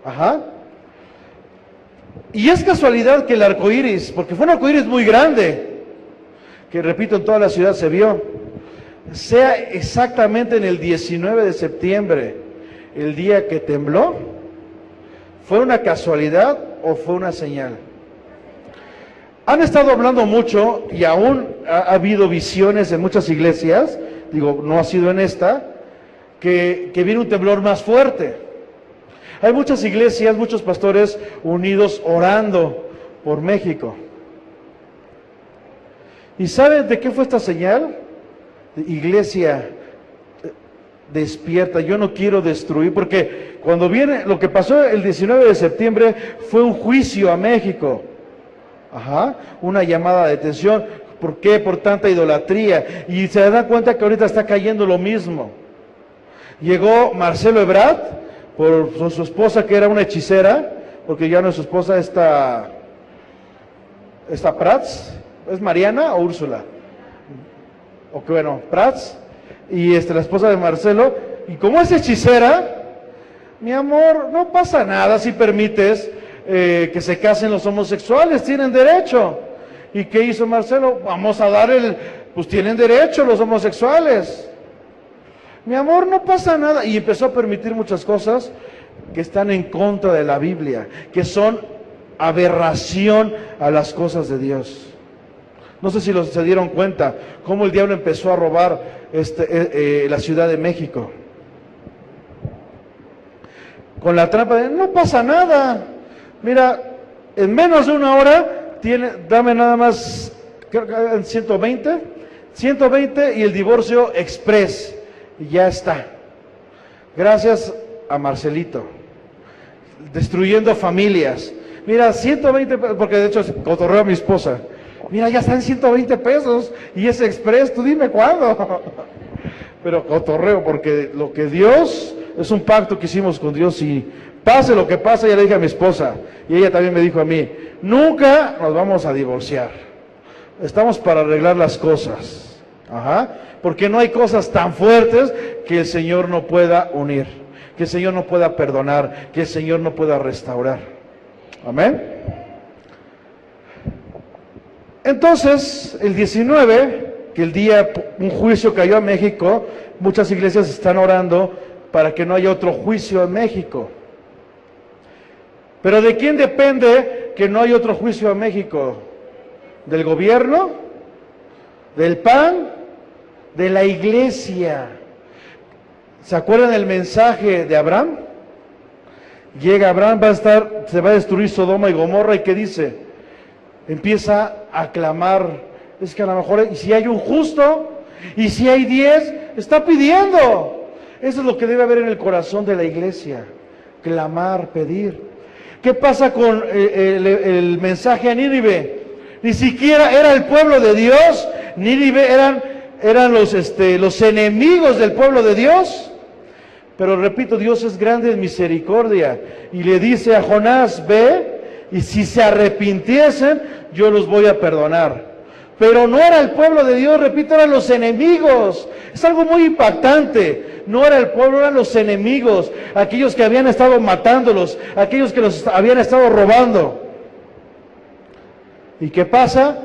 Ajá. Y es casualidad que el arco iris, porque fue un arco iris muy grande, que repito, en toda la ciudad se vio, sea exactamente en el 19 de septiembre, el día que tembló. ¿Fue una casualidad o fue una señal? Han estado hablando mucho y aún ha habido visiones en muchas iglesias, digo, no ha sido en esta, que viene un temblor más fuerte. Hay muchas iglesias, muchos pastores unidos orando por México. ¿Y saben de qué fue esta señal? Iglesia, despierta, yo no quiero destruir, porque cuando viene, lo que pasó el 19 de septiembre fue un juicio a México. Ajá, una llamada de atención. ¿Por qué? Por tanta idolatría. Y se dan cuenta que ahorita está cayendo lo mismo. Llegó Marcelo Ebrard, por su esposa, que era una hechicera, porque ya no es su esposa, esta Prats, ¿es Mariana o Úrsula? O que bueno, Prats, y la esposa de Marcelo, y como es hechicera, mi amor, no pasa nada si permites que se casen los homosexuales, tienen derecho. ¿Y qué hizo Marcelo? Vamos a dar pues tienen derecho los homosexuales. Mi amor, no pasa nada. Y empezó a permitir muchas cosas que están en contra de la Biblia, que son aberración a las cosas de Dios. No sé si se dieron cuenta cómo el diablo empezó a robar la Ciudad de México. Con la trampa de, no pasa nada. Mira, en menos de una hora, dame nada más, creo que 120 y el divorcio express. Y ya está. Gracias a Marcelito. Destruyendo familias. Mira, 120 pesos, porque de hecho cotorreo a mi esposa. Mira, ya están 120 pesos y es express, tú dime cuándo. Pero cotorreo, porque lo que Dios, es un pacto que hicimos con Dios y pase lo que pase, ya le dije a mi esposa y ella también me dijo a mí, nunca nos vamos a divorciar. Estamos para arreglar las cosas. Ajá. Porque no hay cosas tan fuertes que el Señor no pueda unir, que el Señor no pueda perdonar, que el Señor no pueda restaurar. Amén. Entonces, el 19, que el día un juicio cayó a México, muchas iglesias están orando para que no haya otro juicio en México. Pero ¿de quién depende que no haya otro juicio a México? ¿Del gobierno? ¿Del PAN? ¿De la iglesia? ¿Se acuerdan del mensaje de Abraham? Llega Abraham, se va a destruir Sodoma y Gomorra, y ¿qué dice? Empieza a clamar, es que a lo mejor, y si hay un justo, y si hay 10, está pidiendo. Eso es lo que debe haber en el corazón de la iglesia, clamar, pedir. ¿Qué pasa con el mensaje a Nínive? Ni siquiera era el pueblo de Dios, Nínive eran los enemigos del pueblo de Dios, Pero repito, Dios es grande en misericordia y le dice a Jonás, ve, y si se arrepintiesen, yo los voy a perdonar. Pero no era el pueblo de Dios, repito, eran los enemigos. Es algo muy impactante. No era el pueblo, eran los enemigos, aquellos que habían estado matándolos, aquellos que los habían estado robando. ¿Y qué pasa?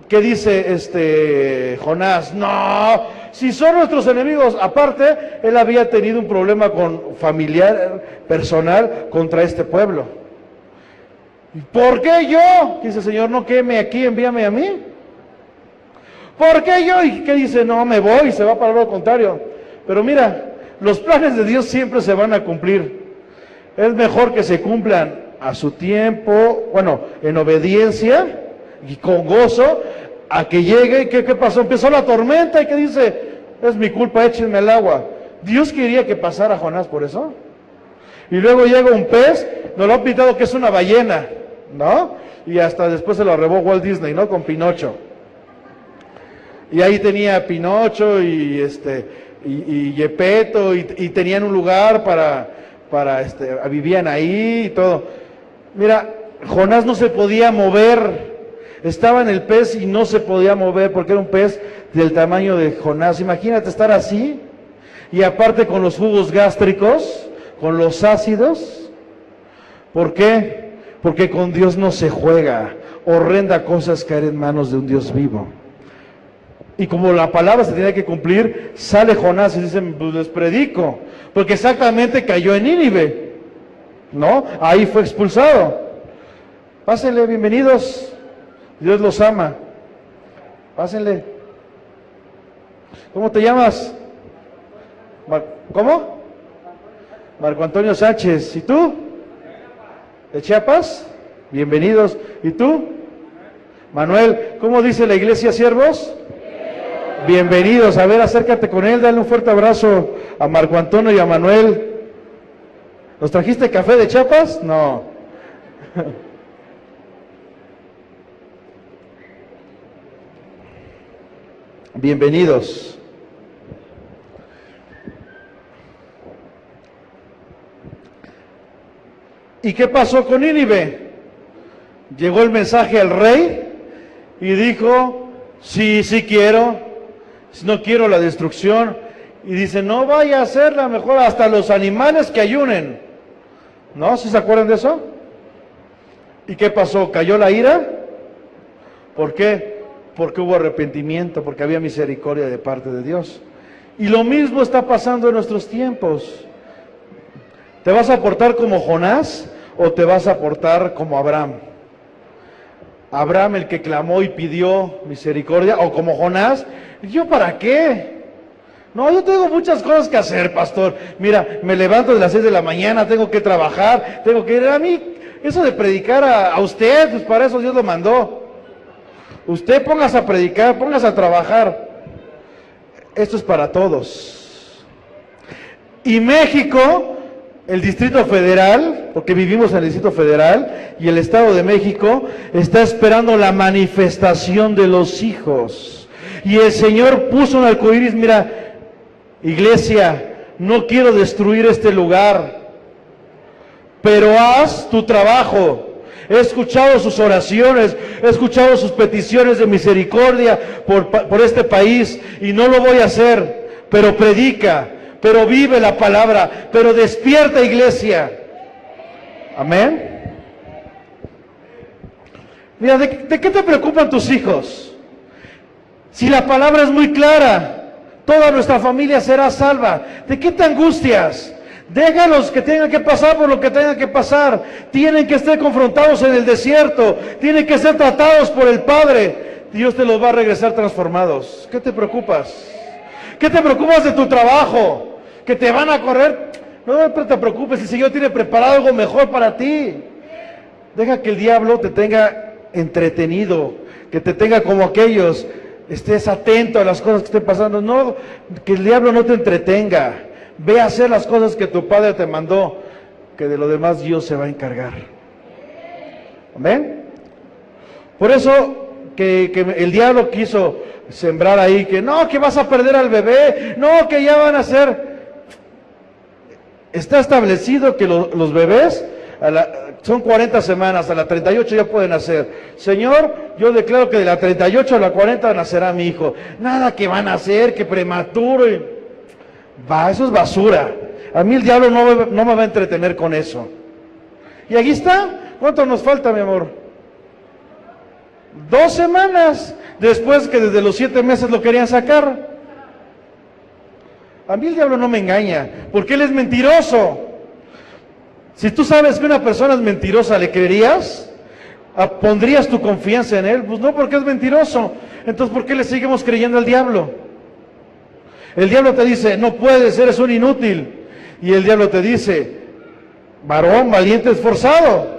¿Qué dice Jonás? No, si son nuestros enemigos. Aparte, él había tenido un problema familiar, personal, contra este pueblo. ¿Por qué yo? Dice el Señor, no queme aquí, envíame a mí. ¿Por qué yo? ¿Y qué dice? No, me voy, se va para lo contrario. Pero mira, los planes de Dios siempre se van a cumplir. Es mejor que se cumplan a su tiempo, bueno, en obediencia y con gozo, a que llegue. ¿Y qué pasó? Empezó la tormenta y ¿qué dice? Es mi culpa, échenme el agua. Dios quería que pasara Jonás por eso. Y luego llega un pez, nos lo han pintado que es una ballena, ¿no? Y hasta después se lo arrebó Walt Disney, ¿no? Con Pinocho. Y ahí tenía Pinocho y Gepetto y tenían un lugar vivían ahí y todo. Mira, Jonás no se podía mover. Estaba en el pez y no se podía mover porque era un pez del tamaño de Jonás. Imagínate estar así y aparte con los jugos gástricos, con los ácidos. ¿Por qué? Porque con Dios no se juega. Horrenda cosa es caer en manos de un Dios vivo. Y como la palabra se tenía que cumplir, sale Jonás y dice, pues les predico. Porque exactamente cayó en Nínive, ¿no? Ahí fue expulsado. Pásenle, bienvenidos. Dios los ama. Pásenle. ¿Cómo te llamas? ¿Cómo? Marco Antonio Sánchez. ¿Y tú? ¿De Chiapas? Bienvenidos. ¿Y tú? Manuel. ¿Cómo dice la iglesia, siervos? Bienvenidos. A ver, acércate con él, dale un fuerte abrazo a Marco Antonio y a Manuel. ¿Nos trajiste café de Chiapas? No. Bienvenidos. ¿Y qué pasó con Nínive? Llegó el mensaje al rey y dijo, sí quiero, no quiero la destrucción. Y dice, no vaya a hacerla, mejor hasta los animales que ayunen. ¿No? ¿Sí se acuerdan de eso? ¿Y qué pasó? ¿Cayó la ira? ¿Por qué? Porque hubo arrepentimiento, porque había misericordia de parte de Dios. Y lo mismo está pasando en nuestros tiempos. ¿Te vas a portar como Jonás o te vas a portar como Abraham? Abraham, el que clamó y pidió misericordia, o como Jonás, ¿yo para qué? No, yo tengo muchas cosas que hacer, pastor. Mira, me levanto de las 6 de la mañana, tengo que trabajar, tengo que ir a mí. Eso de predicar a usted, pues para eso Dios lo mandó. Usted póngase a predicar, póngase a trabajar. Esto es para todos. Y México, el Distrito Federal, porque vivimos en el Distrito Federal, y el Estado de México, está esperando la manifestación de los hijos. Y el Señor puso un arcoíris, mira, iglesia, no quiero destruir este lugar, pero haz tu trabajo. He escuchado sus oraciones, he escuchado sus peticiones de misericordia por este país y no lo voy a hacer, pero predica, pero vive la palabra, pero despierta, iglesia. Amén. Mira, ¿de qué te preocupan tus hijos? Si la palabra es muy clara, toda nuestra familia será salva. ¿De qué te angustias? Déjalos que tengan que pasar por lo que tengan que pasar. Tienen que estar confrontados en el desierto. Tienen que ser tratados por el Padre. Dios te los va a regresar transformados. ¿Qué te preocupas? ¿Qué te preocupas de tu trabajo? ¿Que te van a correr? No te preocupes, el Señor tiene preparado algo mejor para ti. Deja que el diablo te tenga entretenido, que te tenga como aquellos. Estés atento a las cosas que estén pasando. No, que el diablo no te entretenga. Ve a hacer las cosas que tu Padre te mandó, que de lo demás Dios se va a encargar. ¿Amén? Por eso que el diablo quiso sembrar ahí, que no, que vas a perder al bebé, no, que ya van a ser. Está establecido que los bebés son 40 semanas, a la 38 ya pueden nacer. Señor, yo declaro que de la 38 a la 40 nacerá mi hijo. Nada que van a hacer, que prematuro. Eso es basura. A mí el diablo no me va a entretener con eso. Y aquí está. ¿Cuánto nos falta, mi amor? 2 semanas. Después que desde los 7 meses lo querían sacar. A mí el diablo no me engaña, porque él es mentiroso. Si tú sabes que una persona es mentirosa, ¿le creerías? ¿Pondrías tu confianza en él? Pues no, porque es mentiroso. Entonces, ¿por qué le seguimos creyendo al diablo? El diablo te dice, no puedes, eres un inútil. Y el diablo te dice, varón, valiente, esforzado.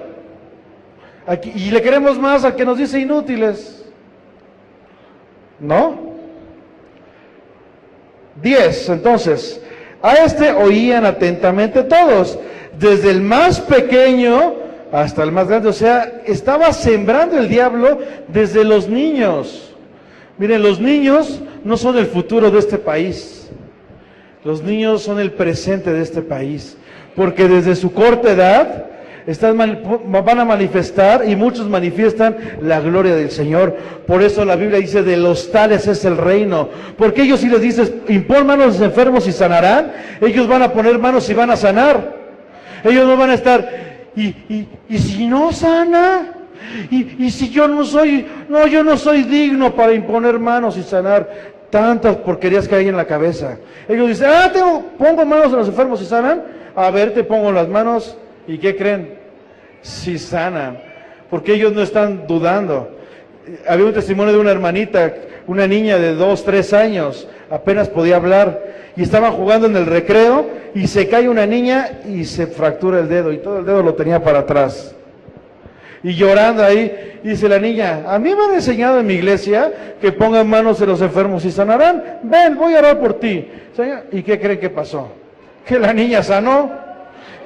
Y le queremos más al que nos dice inútiles. ¿No? 10, entonces, a este oían atentamente todos, desde el más pequeño hasta el más grande. O sea, estaba sembrando el diablo desde los niños. Miren, los niños no son el futuro de este país. Los niños son el presente de este país, porque desde su corta edad van a manifestar, y muchos manifiestan la gloria del Señor. Por eso la Biblia dice, de los tales es el reino. Porque ellos, si les dices, impon manos a los enfermos y sanarán, ellos van a poner manos y van a sanar. Ellos no van a estar, y si no sana, y si yo no soy digno para imponer manos y sanar. Tantas porquerías que hay en la cabeza. Ellos dicen, pongo manos a los enfermos y sanan. A ver, te pongo las manos. ¿Y qué creen? Sí sanan, porque ellos no están dudando. Había un testimonio de una hermanita, una niña de 2, 3 años, apenas podía hablar, y estaban jugando en el recreo, y se cae una niña y se fractura el dedo, y todo el dedo lo tenía para atrás. Y llorando ahí, dice la niña, a mí me han enseñado en mi iglesia que pongan manos en los enfermos y sanarán. Ven, voy a orar por ti. Señor, ¿y qué creen que pasó? Que la niña sanó.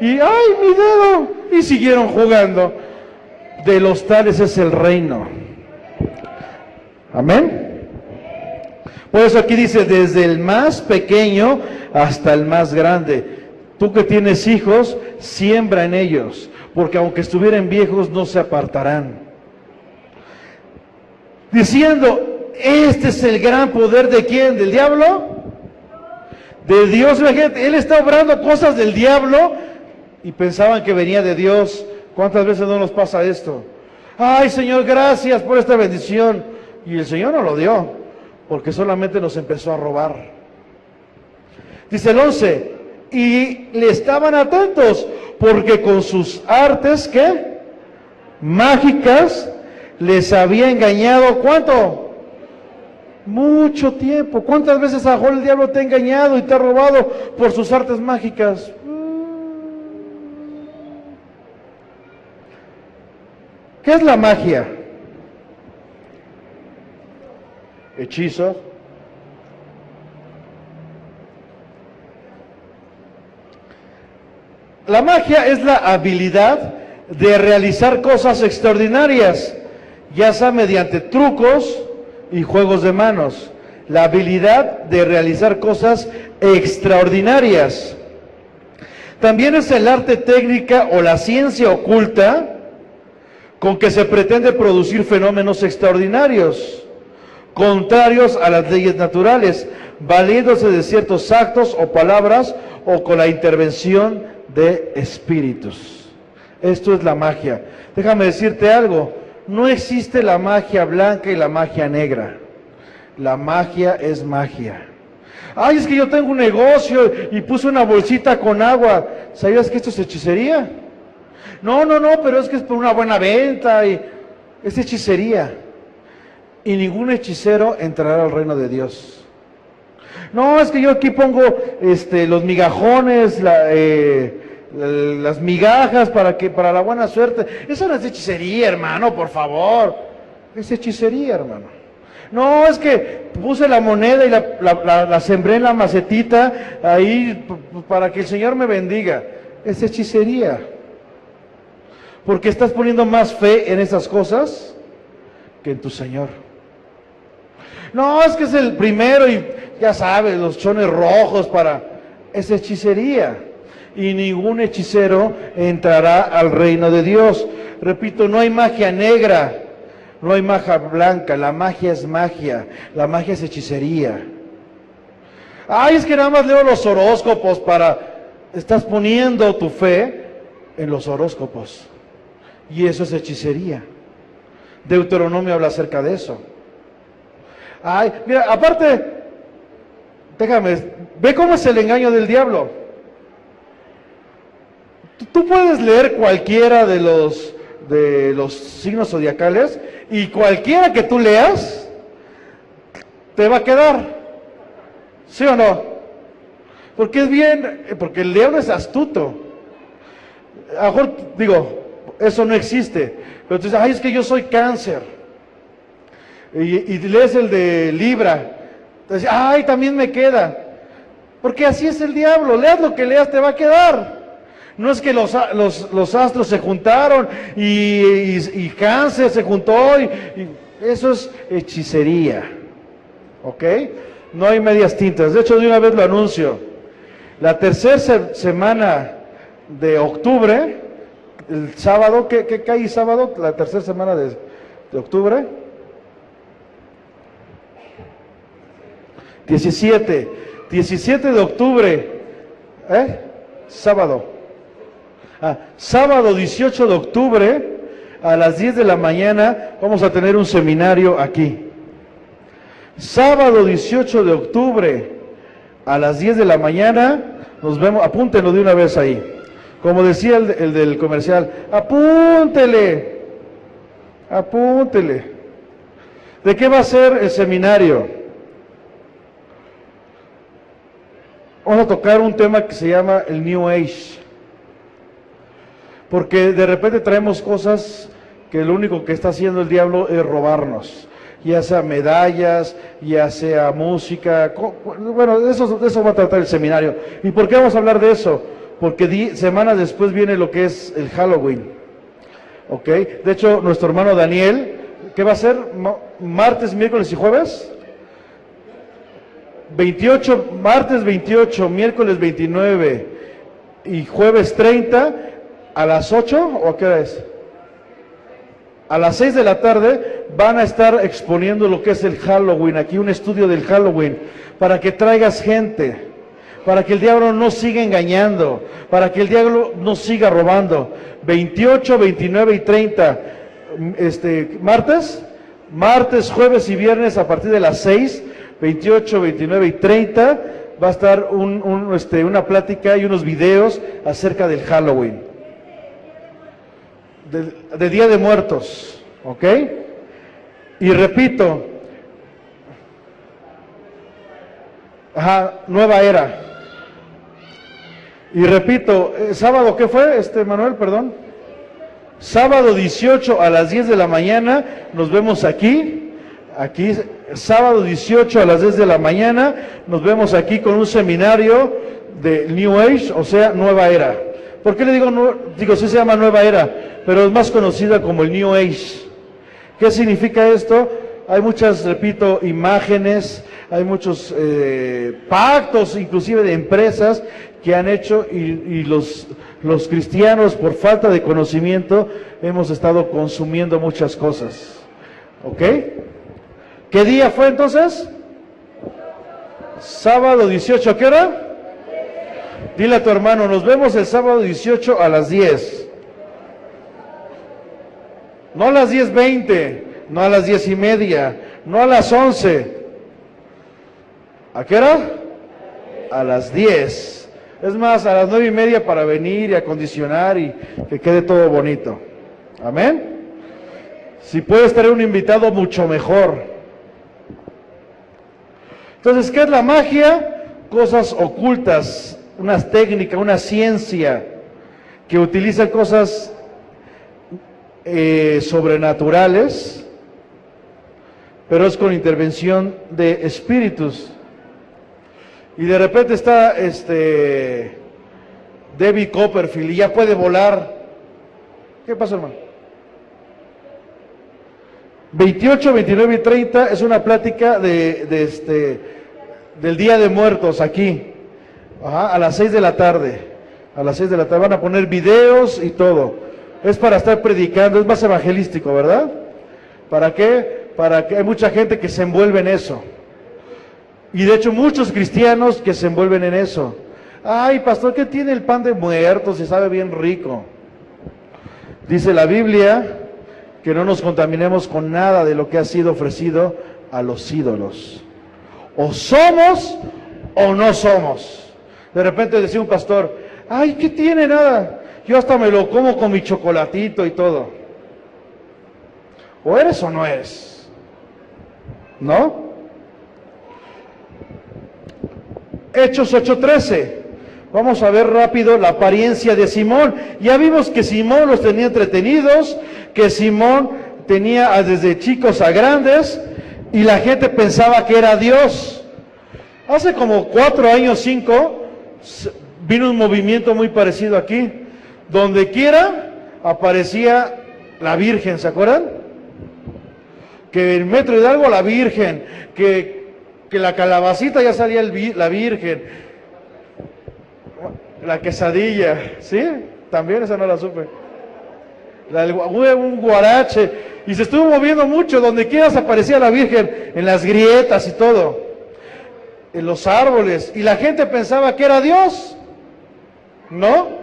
Y ¡ay, mi dedo! Y siguieron jugando. De los tales es el reino. Amén. Por eso aquí dice, desde el más pequeño hasta el más grande. Tú que tienes hijos, siembra en ellos, porque aunque estuvieran viejos, no se apartarán. Diciendo, este es el gran poder ¿de quién? ¿Del diablo? De Dios. Imagínate, él está obrando cosas del diablo y pensaban que venía de Dios. ¿Cuántas veces no nos pasa esto? Ay, Señor, gracias por esta bendición. Y el Señor no lo dio, porque solamente nos empezó a robar. Dice el 11, y le estaban atentos, porque con sus artes, ¿qué? Mágicas, les había engañado, ¿cuánto? Mucho tiempo. ¿Cuántas veces a el diablo te ha engañado y te ha robado por sus artes mágicas? ¿Qué es la magia? Hechizo. La magia es la habilidad de realizar cosas extraordinarias, ya sea mediante trucos y juegos de manos. La habilidad de realizar cosas extraordinarias. También es el arte técnica o la ciencia oculta con que se pretende producir fenómenos extraordinarios, contrarios a las leyes naturales, valiéndose de ciertos actos o palabras o con la intervención de espíritus. Esto es la magia. Déjame decirte algo, no existe la magia blanca y la magia negra. La magia es magia. Ay, es que yo tengo un negocio y puse una bolsita con agua. ¿Sabías que esto es hechicería? No, pero es que es por una buena venta y es hechicería. Y ningún hechicero entrará al reino de Dios. No, es que yo aquí pongo los migajones, las migajas para la buena suerte. Eso no es hechicería, hermano, por favor. Es hechicería, hermano. No, es que puse la moneda y la sembré en la macetita ahí para que el Señor me bendiga. Es hechicería. Porque estás poniendo más fe en esas cosas que en tu Señor. No, es que es el primero y ya sabes, los chones rojos es hechicería. y ningún hechicero entrará al reino de Dios. Repito, no hay magia negra, no hay magia blanca, la magia es magia, la magia es hechicería. Ay, es que nada más leo los horóscopos estás poniendo tu fe en los horóscopos, y eso es hechicería. Deuteronomio habla acerca de eso. Ay, mira, aparte, déjame, ve cómo es el engaño del diablo. Tú puedes leer cualquiera de los signos zodiacales y cualquiera que tú leas te va a quedar, ¿sí o no? Porque porque el diablo es astuto. A lo mejor digo, eso no existe, pero tú dices, ay, es que yo soy Cáncer, y lees el de Libra, entonces, ay, también me queda, porque así es el diablo, leas lo que leas, te va a quedar. No es que los astros se juntaron y Cáncer se juntó, y eso es hechicería, ¿ok? No hay medias tintas. De hecho, de una vez lo anuncio, la tercera semana de octubre, el sábado, ¿qué cae sábado? La tercera semana de octubre, 17 de octubre, sábado. Sábado 18 de octubre, a las 10 de la mañana, vamos a tener un seminario aquí. Sábado 18 de octubre, a las 10 de la mañana, nos vemos, apúntenlo de una vez ahí. Como decía el del comercial, apúntele. ¿De qué va a ser el seminario? Vamos a tocar un tema que se llama el New Age. Porque de repente traemos cosas que lo único que está haciendo el diablo es robarnos. Ya sea medallas, ya sea música. Bueno, de eso va a tratar el seminario. ¿Y por qué vamos a hablar de eso? Porque semanas después viene lo que es el Halloween. ¿Ok? De hecho, nuestro hermano Daniel, ¿qué va a hacer? ¿Martes, miércoles y jueves? 28, martes 28, miércoles 29 y jueves 30, a las 8, ¿o a qué hora es? A las 6 de la tarde van a estar exponiendo lo que es el Halloween, aquí un estudio del Halloween, para que traigas gente, para que el diablo no siga engañando, para que el diablo no siga robando. 28, 29 y 30, martes, jueves y viernes a partir de las 6, 28, 29 y 30, va a estar una plática y unos videos acerca del Halloween. De Día de Muertos, ¿ok? Y repito, nueva era. Y repito, sábado, ¿qué fue, Manuel? Perdón. Sábado 18 a las 10 de la mañana, nos vemos aquí, sábado 18 a las 10 de la mañana, nos vemos aquí con un seminario de New Age, o sea, nueva era. ¿Por qué le digo, sí se llama nueva era, pero es más conocida como el New Age? ¿Qué significa esto? Hay muchas, repito, imágenes, hay muchos pactos, inclusive de empresas que han hecho, y los cristianos, por falta de conocimiento, hemos estado consumiendo muchas cosas. ¿Ok? ¿Qué día fue entonces? Sábado 18, ¿a qué hora? Dile a tu hermano, nos vemos el sábado 18 a las 10. No a las 10:20, no a las 10:30, no a las 11. ¿A qué hora? A las 10. Es más, a las 9:30 para venir y acondicionar y que quede todo bonito. Amén. Si puedes traer un invitado, mucho mejor. Entonces, ¿qué es la magia? Cosas ocultas, unas técnicas, una ciencia que utiliza cosas sobrenaturales, pero es con intervención de espíritus. Y de repente está David Copperfield y ya puede volar. ¿Qué pasa, hermano? 28, 29 y 30 es una plática del Día de Muertos aquí, a las 6 de la tarde. A las 6 de la tarde van a poner videos y todo. Es para estar predicando, es más evangelístico, ¿verdad? ¿Para qué? Para que hay mucha gente que se envuelve en eso. Y de hecho muchos cristianos que se envuelven en eso. Ay, pastor, ¿qué tiene el pan de muertos? Se sabe bien rico. Dice la Biblia que no nos contaminemos con nada de lo que ha sido ofrecido a los ídolos. O somos o no somos. De repente decía un pastor, ay, ¿qué tiene? Nada. Yo hasta me lo como con mi chocolatito y todo. O eres o no eres. ¿No? Hechos 8:13. Vamos a ver rápido la apariencia de Simón. Ya vimos que Simón los tenía entretenidos, que Simón tenía desde chicos a grandes, y la gente pensaba que era Dios. Hace como 4 años, 5, vino un movimiento muy parecido aquí. Donde quiera aparecía la Virgen, ¿se acuerdan? Que en Metro Hidalgo la Virgen, que la calabacita ya salía la Virgen, la quesadilla, ¿sí? También esa no la supe. Un guarache, y se estuvo moviendo mucho, donde quiera aparecía la Virgen, en las grietas y todo, en los árboles, y la gente pensaba que era Dios, ¿no?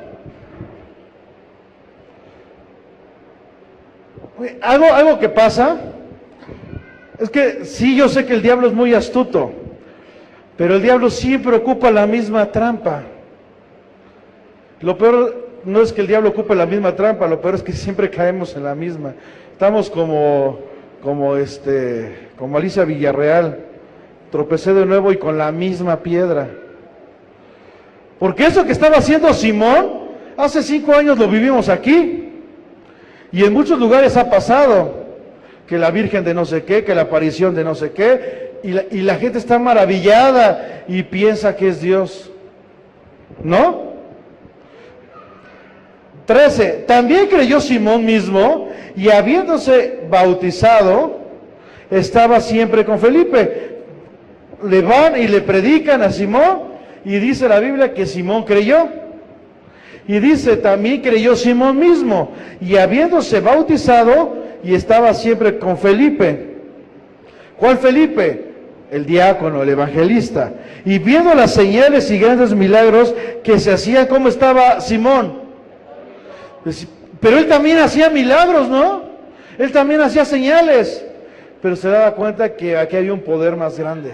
Algo que pasa es que sí, yo sé que el diablo es muy astuto, pero el diablo siempre ocupa la misma trampa. Lo peor no es que el diablo ocupe la misma trampa, lo peor es que siempre caemos en la misma. Estamos como Alicia Villarreal, tropecé de nuevo y con la misma piedra. Porque eso que estaba haciendo Simón, hace 5 años lo vivimos aquí. Y en muchos lugares ha pasado, que la Virgen de no sé qué, que la aparición de no sé qué, y la gente está maravillada y piensa que es Dios, ¿no? 13, también creyó Simón mismo, y habiéndose bautizado, estaba siempre con Felipe. Le van y le predican a Simón, y dice la Biblia que Simón creyó. Y dice, también creyó Simón mismo, y habiéndose bautizado, y estaba siempre con Felipe. ¿Cuál Felipe? El diácono, el evangelista. Y viendo las señales y grandes milagros que se hacían, ¿cómo estaba Simón? Pero él también hacía milagros, ¿no? Él también hacía señales, pero se daba cuenta que aquí había un poder más grande.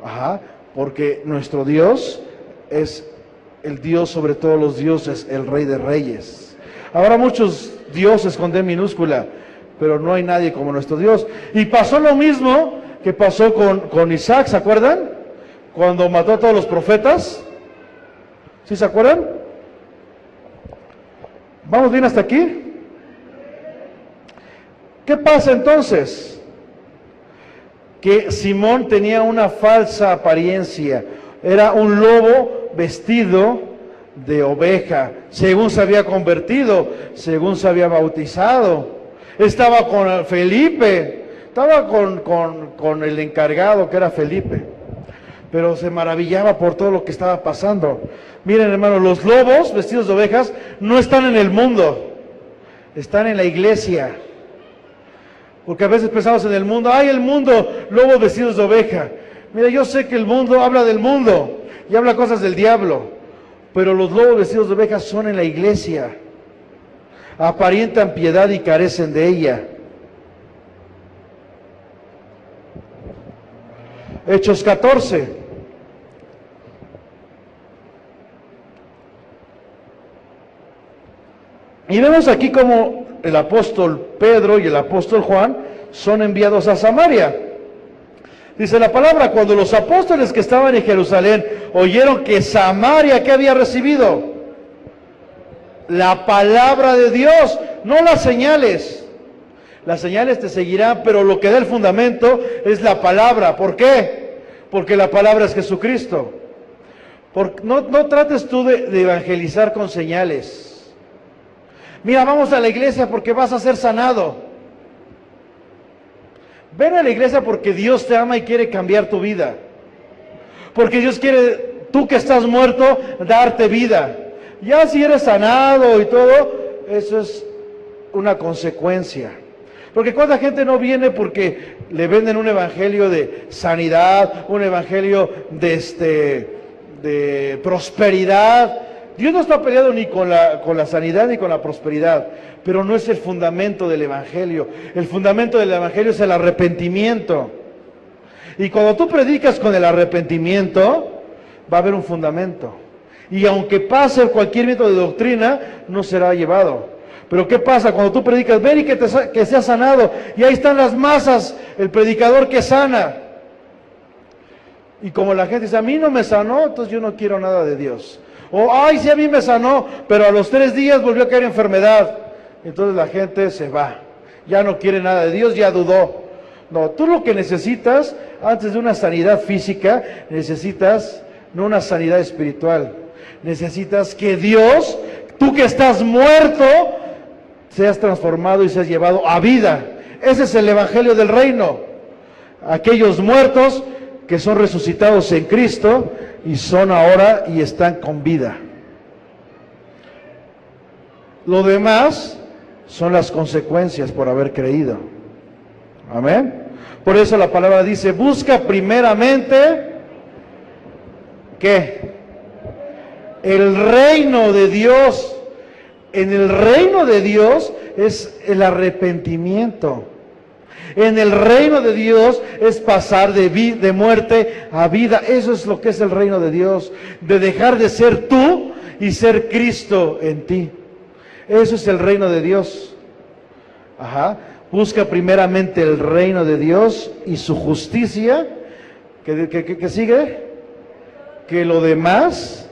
Ajá, porque nuestro Dios es el Dios sobre todos los dioses, el Rey de Reyes. Habrá muchos dioses con D minúscula, pero no hay nadie como nuestro Dios. Y pasó lo mismo que pasó con Isaac, ¿se acuerdan? Cuando mató a todos los profetas. ¿Sí se acuerdan? ¿Vamos bien hasta aquí? ¿Qué pasa entonces? Que Simón tenía una falsa apariencia. Era un lobo vestido de oveja, según se había convertido, según se había bautizado. Estaba con Felipe, estaba con el encargado que era Felipe, pero se maravillaba por todo lo que estaba pasando. Miren, hermanos, los lobos vestidos de ovejas no están en el mundo, están en la iglesia. Porque a veces pensamos en el mundo, ¡ay, el mundo! Lobos vestidos de oveja. Mira, yo sé que el mundo habla del mundo y habla cosas del diablo, pero los lobos vestidos de ovejas son en la iglesia. Aparentan piedad y carecen de ella. Hechos 14. Y vemos aquí como el apóstol Pedro y el apóstol Juan son enviados a Samaria. Dice la palabra, cuando los apóstoles que estaban en Jerusalén oyeron que Samaria, ¿qué había recibido? La palabra de Dios, no las señales. Las señales te seguirán, pero lo que da el fundamento es la palabra. ¿Por qué? Porque la palabra es Jesucristo. No trates tú de evangelizar con señales. Mira, vamos a la iglesia porque vas a ser sanado. Ven a la iglesia porque Dios te ama y quiere cambiar tu vida. Porque Dios quiere tú que estás muerto, darte vida. Ya si eres sanado y todo, eso es una consecuencia. Porque cuánta gente no viene porque le venden un evangelio de sanidad, un evangelio de prosperidad. Dios no está peleado ni con la sanidad ni con la prosperidad, pero no es el fundamento del evangelio. El fundamento del evangelio es el arrepentimiento. Y cuando tú predicas con el arrepentimiento, va a haber un fundamento. Y aunque pase cualquier método de doctrina, no será llevado. Pero ¿qué pasa cuando tú predicas? Ven y que seas sanado. Y ahí están las masas, el predicador que sana. Y como la gente dice, a mí no me sanó, entonces yo no quiero nada de Dios. O, ay, sí a mí me sanó, pero a los 3 días volvió a caer enfermedad. Entonces la gente se va. Ya no quiere nada de Dios, ya dudó. No, tú lo que necesitas, antes de una sanidad física, necesitas no una sanidad espiritual. Necesitas que Dios, tú que estás muerto, seas transformado y seas llevado a vida. Ese es el evangelio del reino. Aquellos muertos que son resucitados en Cristo y son ahora y están con vida. Lo demás son las consecuencias por haber creído. Amén. Por eso la palabra dice, busca primeramente, ¿qué? El reino de Dios. En el reino de Dios es el arrepentimiento. En el reino de Dios es pasar de muerte a vida. Eso es lo que es el reino de Dios. De dejar de ser tú y ser Cristo en ti. Eso es el reino de Dios. Ajá. Busca primeramente el reino de Dios y su justicia. ¿Qué sigue? Que lo demás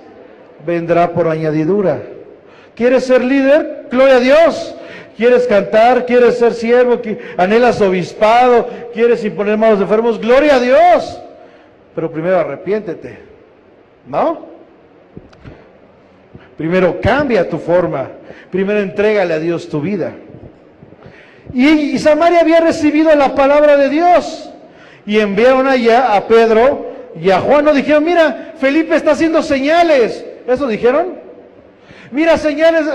vendrá por añadidura. ¿Quieres ser líder? Gloria a Dios. ¿Quieres cantar? ¿Quieres ser siervo? ¿Anhelas obispado? ¿Quieres imponer manos de enfermos? ¡Gloria a Dios! Pero primero arrepiéntete, ¿no? Primero cambia tu forma. Primero entrégale a Dios tu vida. Y Samaria había recibido la palabra de Dios. Y enviaron allá a Pedro y a Juan. No dijeron, mira, Felipe está haciendo señales. ¿Eso dijeron? Mira, señales,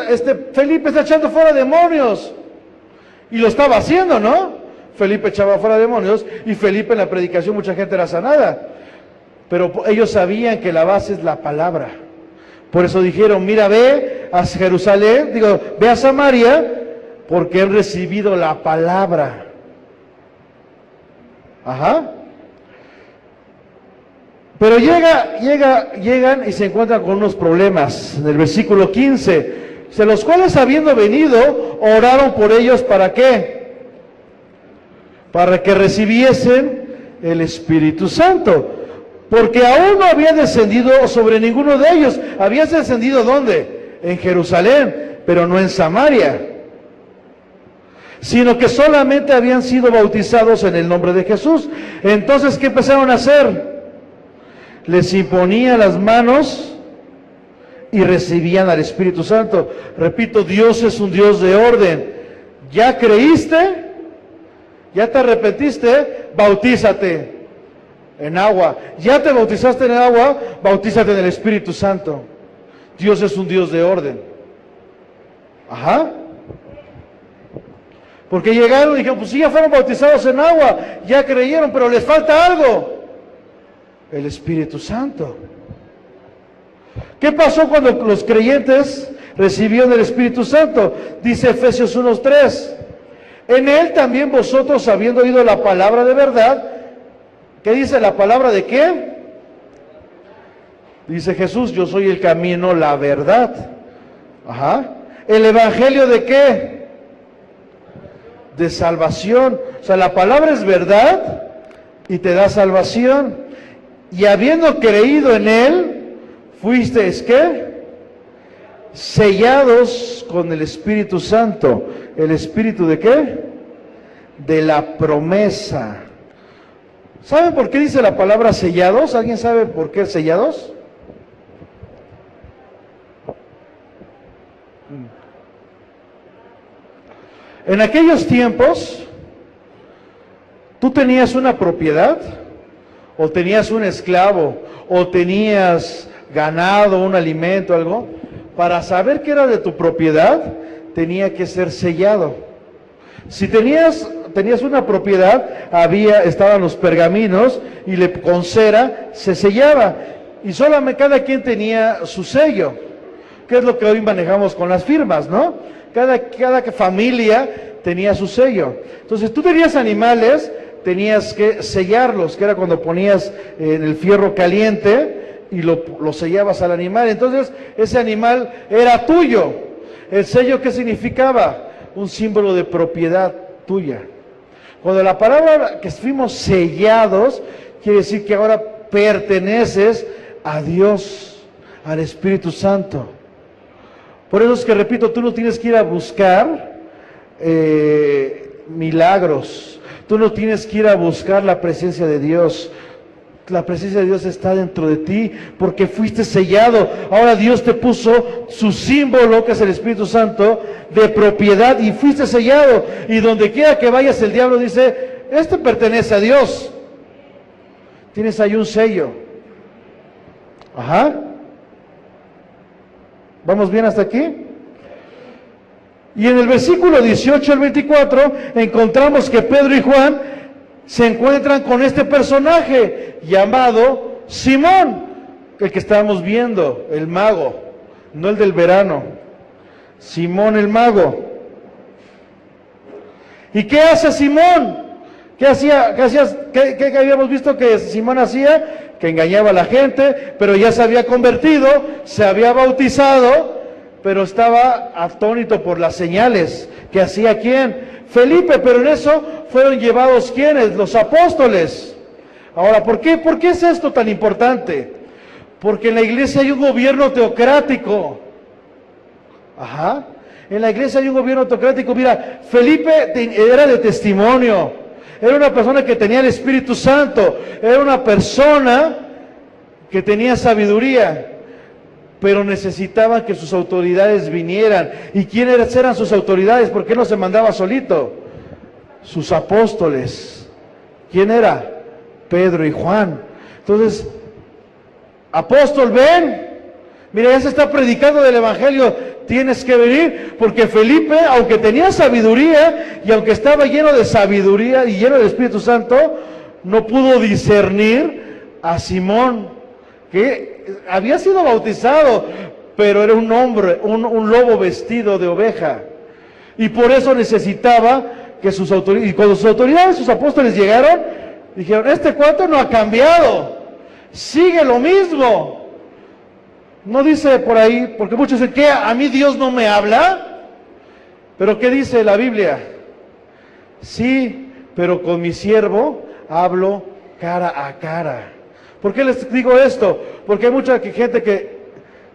Felipe está echando fuera demonios. Y lo estaba haciendo, ¿no? Felipe echaba fuera demonios y Felipe en la predicación mucha gente era sanada. Pero ellos sabían que la base es la palabra. Por eso dijeron, mira, ve a Jerusalén, ve a Samaria, porque han recibido la palabra. Ajá. Pero llegan y se encuentran con unos problemas. En el versículo 15, los cuales habiendo venido, oraron por ellos, ¿para qué? Para que recibiesen el Espíritu Santo. Porque aún no había descendido sobre ninguno de ellos. Había descendido ¿dónde? En Jerusalén, pero no en Samaria. Sino que solamente habían sido bautizados en el nombre de Jesús. Entonces, ¿qué empezaron a hacer? Les imponía las manos y recibían al Espíritu Santo. Repito, Dios es un Dios de orden. ¿Ya creíste? ¿Ya te arrepentiste? Bautízate en agua. ¿Ya te bautizaste en agua? Bautízate en el Espíritu Santo. Dios es un Dios de orden. Ajá. Porque llegaron y dijeron, pues sí, ya fueron bautizados en agua, ya creyeron, pero les falta algo. El Espíritu Santo. ¿Qué pasó cuando los creyentes recibieron el Espíritu Santo? Dice Efesios 1:3. En él también vosotros, habiendo oído la palabra de verdad, ¿qué dice la palabra de qué? Dice Jesús, yo soy el camino, la verdad. Ajá. ¿El evangelio de qué? De salvación. O sea, la palabra es verdad y te da salvación. Y habiendo creído en él, fuisteis ¿qué? Sellados con el Espíritu Santo. ¿El Espíritu de qué? De la promesa. ¿Saben por qué dice la palabra sellados? ¿Alguien sabe por qué sellados? En aquellos tiempos, tú tenías una propiedad, o tenías un esclavo, o tenías ganado, un alimento, algo, para saber que era de tu propiedad, tenía que ser sellado. Si tenías una propiedad, estaban los pergaminos y con cera se sellaba. Y solamente cada quien tenía su sello, que es lo que hoy manejamos con las firmas, ¿no? Cada familia tenía su sello. Entonces tú tenías animales, tenías que sellarlos, que era cuando ponías en el fierro caliente y lo sellabas al animal. Entonces ese animal era tuyo. ¿El sello qué significaba? Un símbolo de propiedad tuya. Cuando la palabra que fuimos sellados, quiere decir que ahora perteneces a Dios, al Espíritu Santo. Por eso es que, repito, tú no tienes que ir a buscar milagros, tú no tienes que ir a buscar la presencia de Dios. La presencia de Dios está dentro de ti porque fuiste sellado. Ahora Dios te puso su símbolo, que es el Espíritu Santo, de propiedad, y fuiste sellado. Y donde quiera que vayas, el diablo dice, este pertenece a Dios. Tienes ahí un sello. Ajá. ¿Vamos bien hasta aquí? Y en el versículo 18 al 24 encontramos que Pedro y Juan se encuentran con este personaje llamado Simón, el que estábamos viendo, el mago, no el del verano, Simón el mago. ¿Y qué hace Simón? ¿Qué habíamos visto que Simón hacía? Que engañaba a la gente, pero ya se había convertido, se había bautizado, pero estaba atónito por las señales que hacía ¿quién? Felipe. Pero en eso fueron llevados ¿quiénes? Los apóstoles. Ahora, ¿por qué es esto tan importante? Porque en la iglesia hay un gobierno teocrático. Ajá. En la iglesia hay un gobierno teocrático. Mira, Felipe era de testimonio. Era una persona que tenía el Espíritu Santo. Era una persona que tenía sabiduría. Pero necesitaba que sus autoridades vinieran. ¿Y quiénes eran sus autoridades? ¿Por qué no se mandaba solito? Sus apóstoles. ¿Quién era? Pedro y Juan. Entonces, apóstol, ven. Mira, ya se está predicando del Evangelio. Tienes que venir, porque Felipe, aunque tenía sabiduría y aunque estaba lleno de sabiduría y lleno del Espíritu Santo, no pudo discernir a Simón, que había sido bautizado, pero era un hombre, un lobo vestido de oveja. Y por eso necesitaba que sus autoridades, y cuando sus autoridades, sus apóstoles llegaron, dijeron, este cuate no ha cambiado, sigue lo mismo. No dice por ahí, porque muchos dicen, ¿qué? ¿A mí Dios no me habla? ¿Pero qué dice la Biblia? Sí, pero con mi siervo hablo cara a cara. ¿Por qué les digo esto? Porque hay mucha gente que,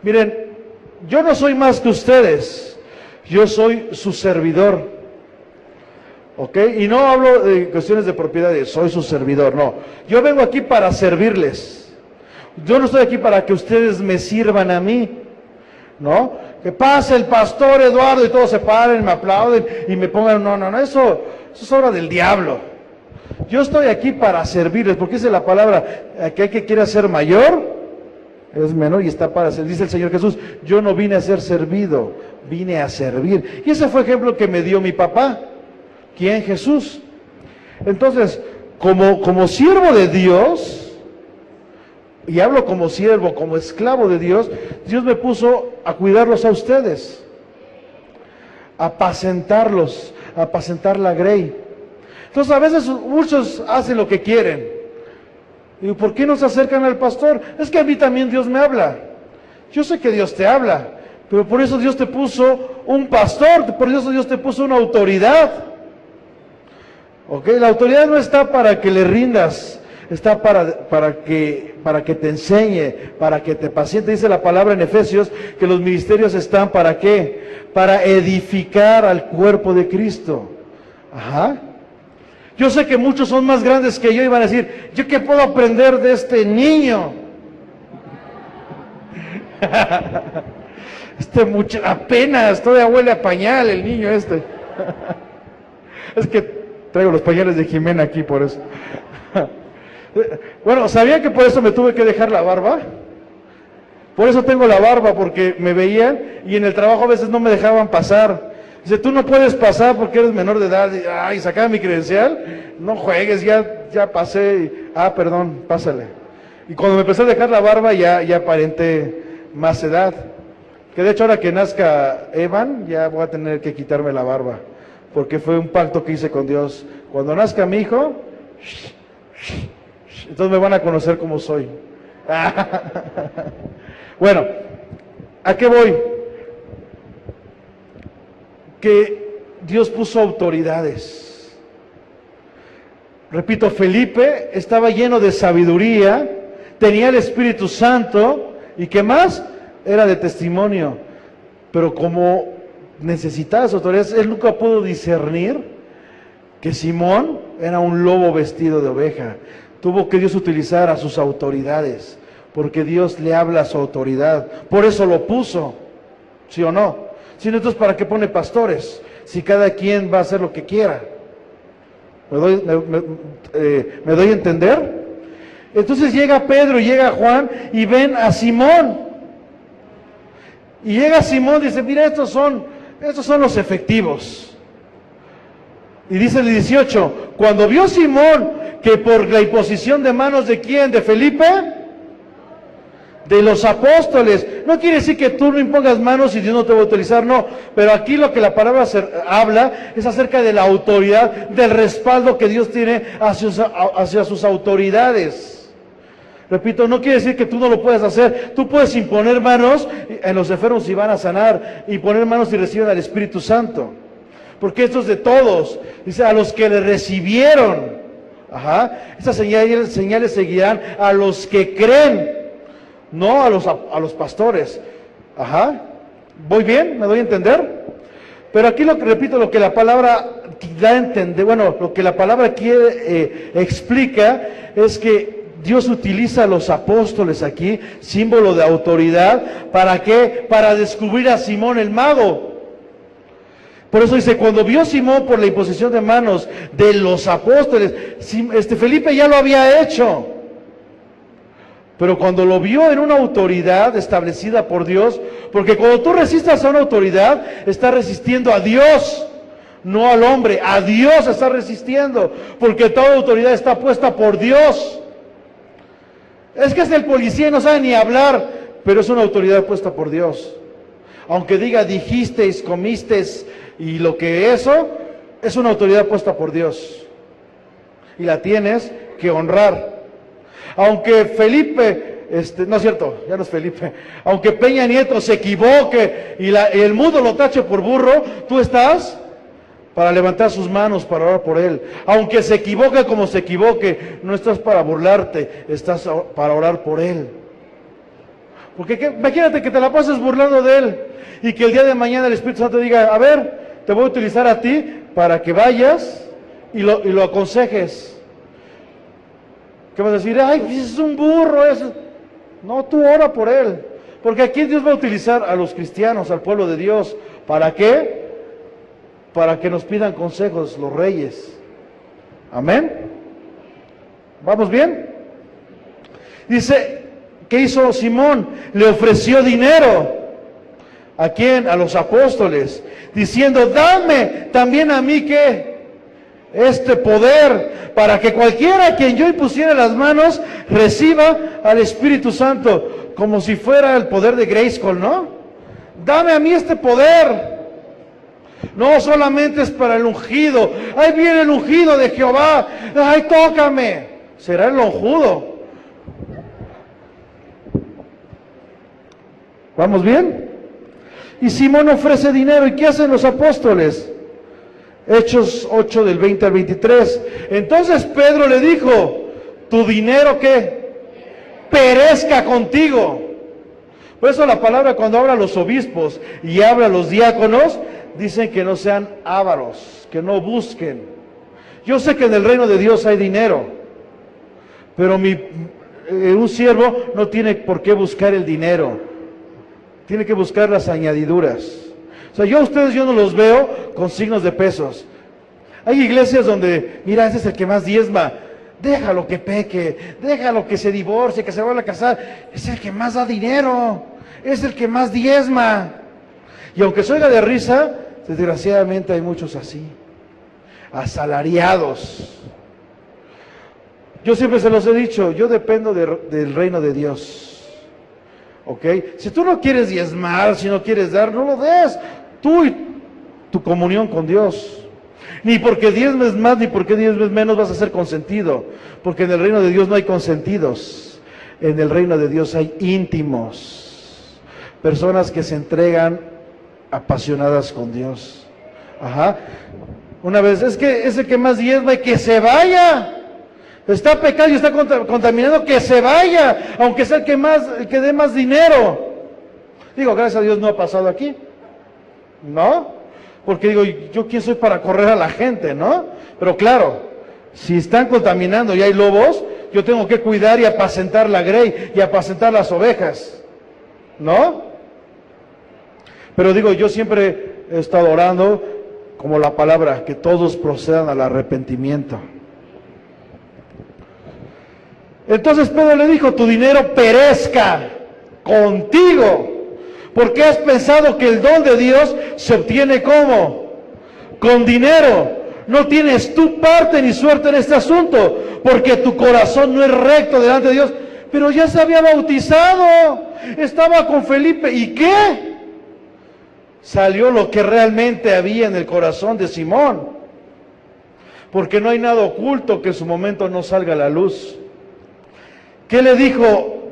miren, yo no soy más que ustedes, yo soy su servidor, ¿ok? Y no hablo de cuestiones de propiedades, soy su servidor, no. Yo vengo aquí para servirles. Yo no estoy aquí para que ustedes me sirvan a mí, ¿no? Que pase el pastor Eduardo y todos se paren, me aplauden y me pongan, no, eso es obra del diablo. Yo estoy aquí para servirles, porque dice la palabra, aquel que quiera ser mayor, es menor y está para servir. Dice el Señor Jesús, yo no vine a ser servido, vine a servir. Y ese fue el ejemplo que me dio mi papá. ¿Quién? Jesús. Entonces, como siervo de Dios, y hablo como siervo, como esclavo de Dios, Dios me puso a cuidarlos a ustedes, a apacentarlos, a apacentar la grey. Entonces a veces muchos hacen lo que quieren. Digo, ¿por qué no se acercan al pastor? Es que a mí también Dios me habla. Yo sé que Dios te habla, pero por eso Dios te puso un pastor, por eso Dios te puso una autoridad. ¿Ok? La autoridad no está para que le rindas, está para que te enseñe, para que te paciente. Dice la palabra en Efesios que los ministerios están ¿para qué? Para edificar al cuerpo de Cristo. Ajá. Yo sé que muchos son más grandes que yo y van a decir, ¿yo qué puedo aprender de este niño? Apenas todavía huele a pañal el niño este. Es que traigo los pañales de Jimena aquí por eso. Bueno, ¿sabía que por eso me tuve que dejar la barba? Por eso tengo la barba, porque me veían y en el trabajo a veces no me dejaban pasar. Dice, tú no puedes pasar porque eres menor de edad. Y, ay, sacaba mi credencial, no juegues, ya pasé. Perdón, pásale. Y cuando me empecé a dejar la barba ya aparenté más edad. Que de hecho ahora que nazca Evan, ya voy a tener que quitarme la barba. Porque fue un pacto que hice con Dios. Cuando nazca mi hijo, entonces me van a conocer como soy. Bueno, ¿a qué voy? Que Dios puso autoridades. Repito, Felipe estaba lleno de sabiduría, tenía el Espíritu Santo, ¿y qué más? Era de testimonio. Pero como necesitaba esas autoridades, él nunca pudo discernir que Simón era un lobo vestido de oveja. Tuvo que Dios utilizar a sus autoridades, porque Dios le habla a su autoridad. Por eso lo puso, ¿sí o no? Si no, entonces ¿para qué pone pastores? Si cada quien va a hacer lo que quiera. ¿Me doy a entender? Entonces llega Pedro y llega Juan y ven a Simón. Y llega Simón y dice, mira, estos son los efectivos. Y dice el 18, cuando vio Simón que por la imposición de manos de ¿quién? ¿De Felipe? De los apóstoles. No quiere decir que tú no impongas manos y Dios no te va a utilizar, no. Pero aquí lo que la palabra habla es acerca de la autoridad, del respaldo que Dios tiene hacia sus autoridades. Repito, no quiere decir que tú no lo puedas hacer. Tú puedes imponer manos en los enfermos y van a sanar, y poner manos y reciben al Espíritu Santo. Porque esto es de todos. Dice, a los que le recibieron. Estas señales seguirán a los que creen, no a los pastores. ¿Voy bien? ¿Me doy a entender? Pero aquí repito, lo que la palabra da a entender, lo que la palabra quiere, explica, es que Dios utiliza a los apóstoles aquí, símbolo de autoridad. ¿Para qué? Para descubrir a Simón el mago. Por eso dice, cuando vio Simón por la imposición de manos de los apóstoles, Felipe ya lo había hecho. Pero cuando lo vio en una autoridad establecida por Dios, porque cuando tú resistas a una autoridad, estás resistiendo a Dios, no al hombre, a Dios estás resistiendo, porque toda autoridad está puesta por Dios. Es que es el policía y no sabe ni hablar, pero es una autoridad puesta por Dios. Aunque diga dijisteis, comisteis y lo que eso, es una autoridad puesta por Dios. Y la tienes que honrar. Aunque Felipe, no es cierto, ya no es Felipe, aunque Peña Nieto se equivoque y el mundo lo tache por burro, tú estás para levantar sus manos, para orar por él. Aunque se equivoque como se equivoque, no estás para burlarte, estás para orar por él. Porque imagínate que te la pases burlando de él y que el día de mañana el Espíritu Santo diga, a ver, te voy a utilizar a ti para que vayas y lo aconsejes. ¿Qué vas a decir? Ay, es un burro. No, tú ora por él. Porque aquí Dios va a utilizar a los cristianos, al pueblo de Dios. ¿Para qué? Para que nos pidan consejos los reyes. Amén. ¿Vamos bien? Dice, ¿qué hizo Simón? Le ofreció dinero. ¿A quién? A los apóstoles. Diciendo, dame también a mí, ¿qué? Este poder, para que cualquiera a quien yo impusiera las manos reciba al Espíritu Santo, como si fuera el poder de Grayskull, ¿no? Dame a mí este poder. No solamente es para el ungido. Ahí viene el ungido de Jehová. Ay, tócame. Será el ungido. ¿Vamos bien? Y Simón ofrece dinero. ¿Y qué hacen los apóstoles? Hechos 8 del 20 al 23. Entonces Pedro le dijo, ¿tu dinero qué? Perezca contigo. Por eso la palabra, cuando habla a los obispos y habla a los diáconos, dicen que no sean ávaros, que no busquen. Yo sé que en el reino de Dios hay dinero, pero un siervo no tiene por qué buscar el dinero, tiene que buscar las añadiduras. O sea, yo no los veo con signos de pesos. Hay iglesias donde, mira, ese es el que más diezma. déjalo que peque, déjalo que se divorcie, que se vuelva a casar. Es el que más da dinero, es el que más diezma. Y aunque se oiga de risa, desgraciadamente hay muchos así, asalariados. Yo siempre se los he dicho, yo dependo del reino de Dios. ¿Ok? Si tú no quieres diezmar, si no quieres dar, no lo des. Tú y tu comunión con Dios. Ni porque diezmes más, ni porque diezmes menos vas a ser consentido. Porque en el reino de Dios no hay consentidos. En el reino de Dios hay íntimos. Personas que se entregan apasionadas con Dios. Ajá. Una vez, es que es el que más diezma y que se vaya. Está pecado y está contaminado, que se vaya, aunque sea el que dé más dinero. Digo, gracias a Dios no ha pasado aquí, ¿no? Porque digo, ¿yo quién soy para correr a la gente, no? Pero claro, si están contaminando y hay lobos, yo tengo que cuidar y apacentar la grey y apacentar las ovejas, ¿no? Pero digo, yo siempre he estado orando como la palabra, que todos procedan al arrepentimiento. Entonces Pedro le dijo, tu dinero perezca contigo, porque has pensado que el don de Dios se obtiene ¿cómo? Con dinero. No tienes tu parte ni suerte en este asunto, porque tu corazón no es recto delante de Dios. Pero ya se había bautizado, estaba con Felipe, ¿y qué? Salió lo que realmente había en el corazón de Simón, porque no hay nada oculto que en su momento no salga a la luz. ¿Qué le dijo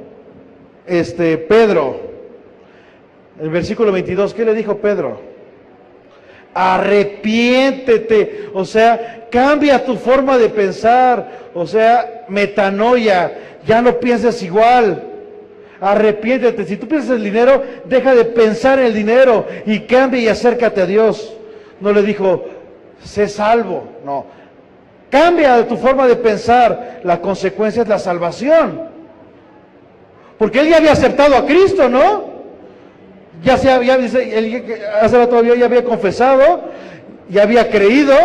Pedro? El versículo 22, ¿qué le dijo Pedro? Arrepiéntete, o sea, cambia tu forma de pensar, o sea, metanoia, ya no pienses igual. Arrepiéntete, si tú piensas en el dinero, deja de pensar en el dinero y cambia y acércate a Dios. No le dijo, sé salvo, no. Cambia tu forma de pensar, la consecuencia es la salvación. Porque él ya había aceptado a Cristo, ¿no? Hace rato ya había confesado, ya había creído,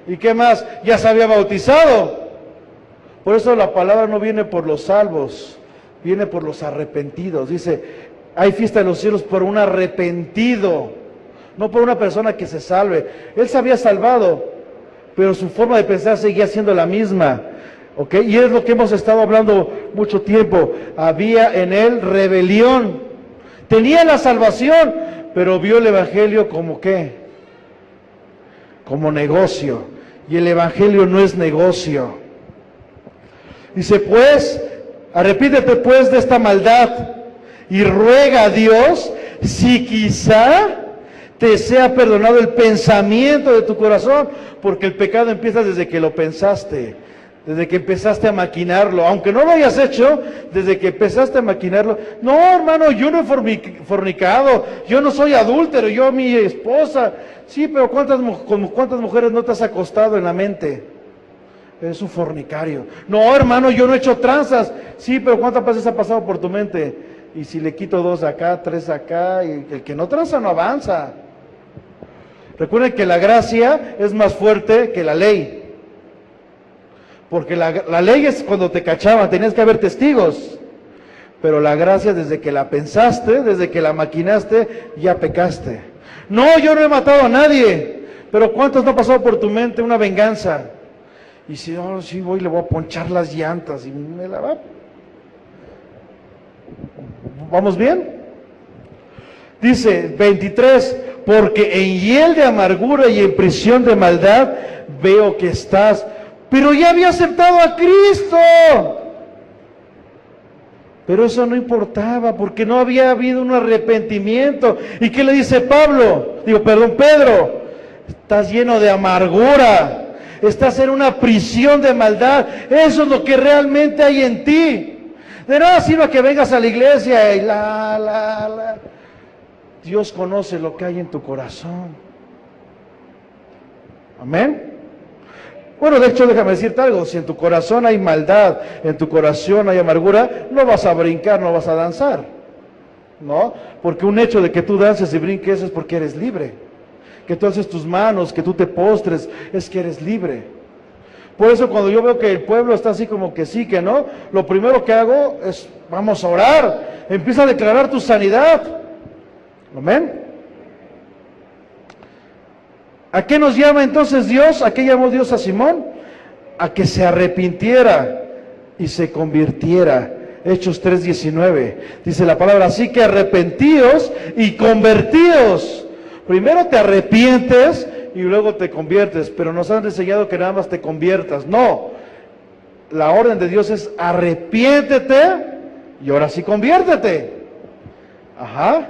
¿y qué más? Ya se había bautizado. Por eso la palabra no viene por los salvos, viene por los arrepentidos. Dice, hay fiesta en los cielos por un arrepentido, no por una persona que se salve. Él se había salvado, pero su forma de pensar seguía siendo la misma, ¿ok? Y es lo que hemos estado hablando mucho tiempo. Había en él rebelión, tenía la salvación, pero vio el evangelio como ¿qué? Como negocio, y el evangelio no es negocio. Dice, pues, arrepíntete pues de esta maldad y ruega a Dios si quizá te sea perdonado el pensamiento de tu corazón, porque el pecado empieza desde que lo pensaste, desde que empezaste a maquinarlo, aunque no lo hayas hecho, desde que empezaste a maquinarlo. No, hermano, yo no he fornicado, yo no soy adúltero, yo mi esposa. Sí, pero ¿cuántas mujeres no te has acostado en la mente? Eres un fornicario. No, hermano, yo no he hecho tranzas. Sí, pero ¿cuántas veces ha pasado por tu mente? Y si le quito 2 acá, 3 acá, y el que no tranza no avanza. Recuerden que la gracia es más fuerte que la ley. Porque la ley es cuando te cachaban, tenías que haber testigos. Pero la gracia, desde que la pensaste, desde que la maquinaste, ya pecaste. No, yo no he matado a nadie. Pero ¿cuántos no ha pasado por tu mente una venganza? Y si no, sí voy, le voy a ponchar las llantas y me la va. ¿Vamos bien? Dice 23, porque en hiel de amargura y en prisión de maldad veo que estás, pero ya había aceptado a Cristo. Pero eso no importaba, porque no había habido un arrepentimiento. ¿Y qué le dice Pedro? Estás lleno de amargura. Estás en una prisión de maldad. Eso es lo que realmente hay en ti. De nada sirve que vengas a la iglesia y Dios conoce lo que hay en tu corazón. Amén. Bueno, de hecho, déjame decirte algo. Si en tu corazón hay maldad, en tu corazón hay amargura, no vas a brincar, no vas a danzar, ¿no? Porque un hecho de que tú dances y brinques es porque eres libre. Que tú alces tus manos, que tú te postres, es que eres libre. Por eso cuando yo veo que el pueblo está así como que sí, que no, lo primero que hago es, vamos a orar, empieza a declarar tu sanidad. Amén. ¿A qué nos llama entonces Dios? ¿A qué llamó Dios a Simón? A que se arrepintiera y se convirtiera. Hechos 3:19, dice la palabra, así que arrepentíos y convertíos. Primero te arrepientes y luego te conviertes, pero nos han enseñado que nada más te conviertas. No, la orden de Dios es arrepiéntete y ahora sí conviértete. Ajá,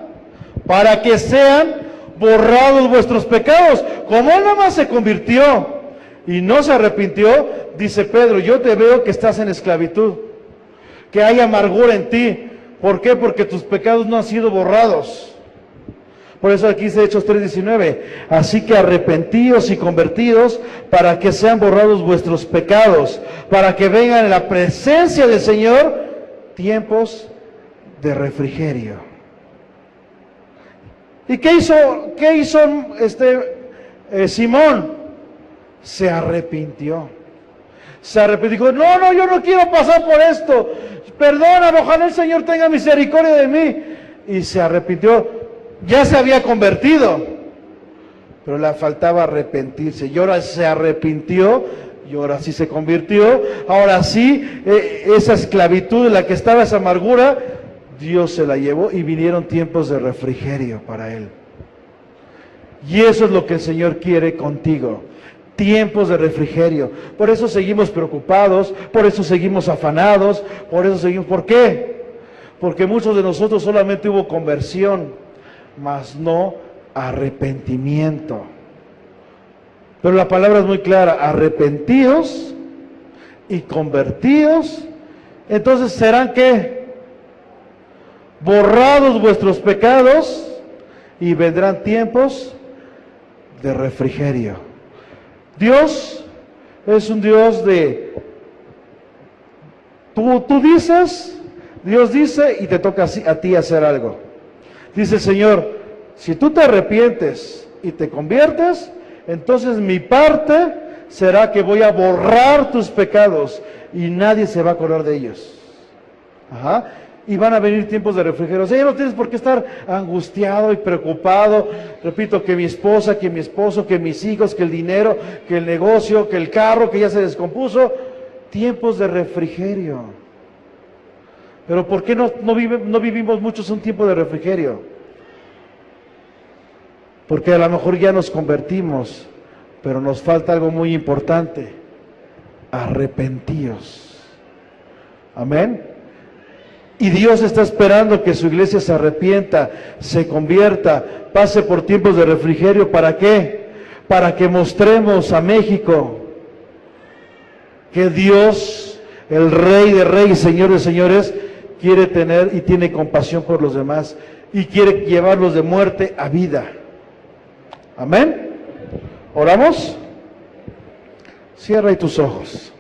para que sean borrados vuestros pecados. Como él nada más se convirtió y no se arrepintió, dice Pedro, yo te veo que estás en esclavitud, que hay amargura en ti. ¿Por qué? Porque tus pecados no han sido borrados. Por eso aquí dice Hechos 3:19, así que arrepentíos y convertidos para que sean borrados vuestros pecados, para que vengan en la presencia del Señor tiempos de refrigerio. ¿Y qué hizo Simón? Se arrepintió. Se arrepintió, dijo, no, yo no quiero pasar por esto, perdóname, ojalá el Señor tenga misericordia de mí. Y se arrepintió, ya se había convertido, pero le faltaba arrepentirse, y ahora se arrepintió, y ahora sí se convirtió, ahora sí, esa esclavitud en la que estaba, esa amargura, Dios se la llevó y vinieron tiempos de refrigerio para él. Y eso es lo que el Señor quiere contigo. Tiempos de refrigerio. Por eso seguimos preocupados, por eso seguimos afanados, por eso seguimos. ¿Por qué? Porque muchos de nosotros solamente hubo conversión, mas no arrepentimiento. Pero la palabra es muy clara, arrepentíos y convertíos. Entonces serán ¿qué? Borrados vuestros pecados y vendrán tiempos de refrigerio. Dios es un Dios de, tú dices, Dios dice y te toca a ti hacer algo. Dice el Señor, si tú te arrepientes y te conviertes, entonces mi parte será que voy a borrar tus pecados y nadie se va a acordar de ellos. Ajá. Y van a venir tiempos de refrigerio. O sea, ya no tienes por qué estar angustiado y preocupado. Repito, que mi esposa, que mi esposo, que mis hijos, que el dinero, que el negocio, que el carro, que ya se descompuso. Tiempos de refrigerio. Pero ¿por qué no vivimos muchos un tiempo de refrigerio? Porque a lo mejor ya nos convertimos, pero nos falta algo muy importante. Arrepentíos. Amén. Y Dios está esperando que su iglesia se arrepienta, se convierta, pase por tiempos de refrigerio. ¿Para qué? Para que mostremos a México que Dios, el Rey de Reyes, Señor de Señores, quiere tener y tiene compasión por los demás y quiere llevarlos de muerte a vida. Amén. ¿Oramos? Cierra ahí tus ojos.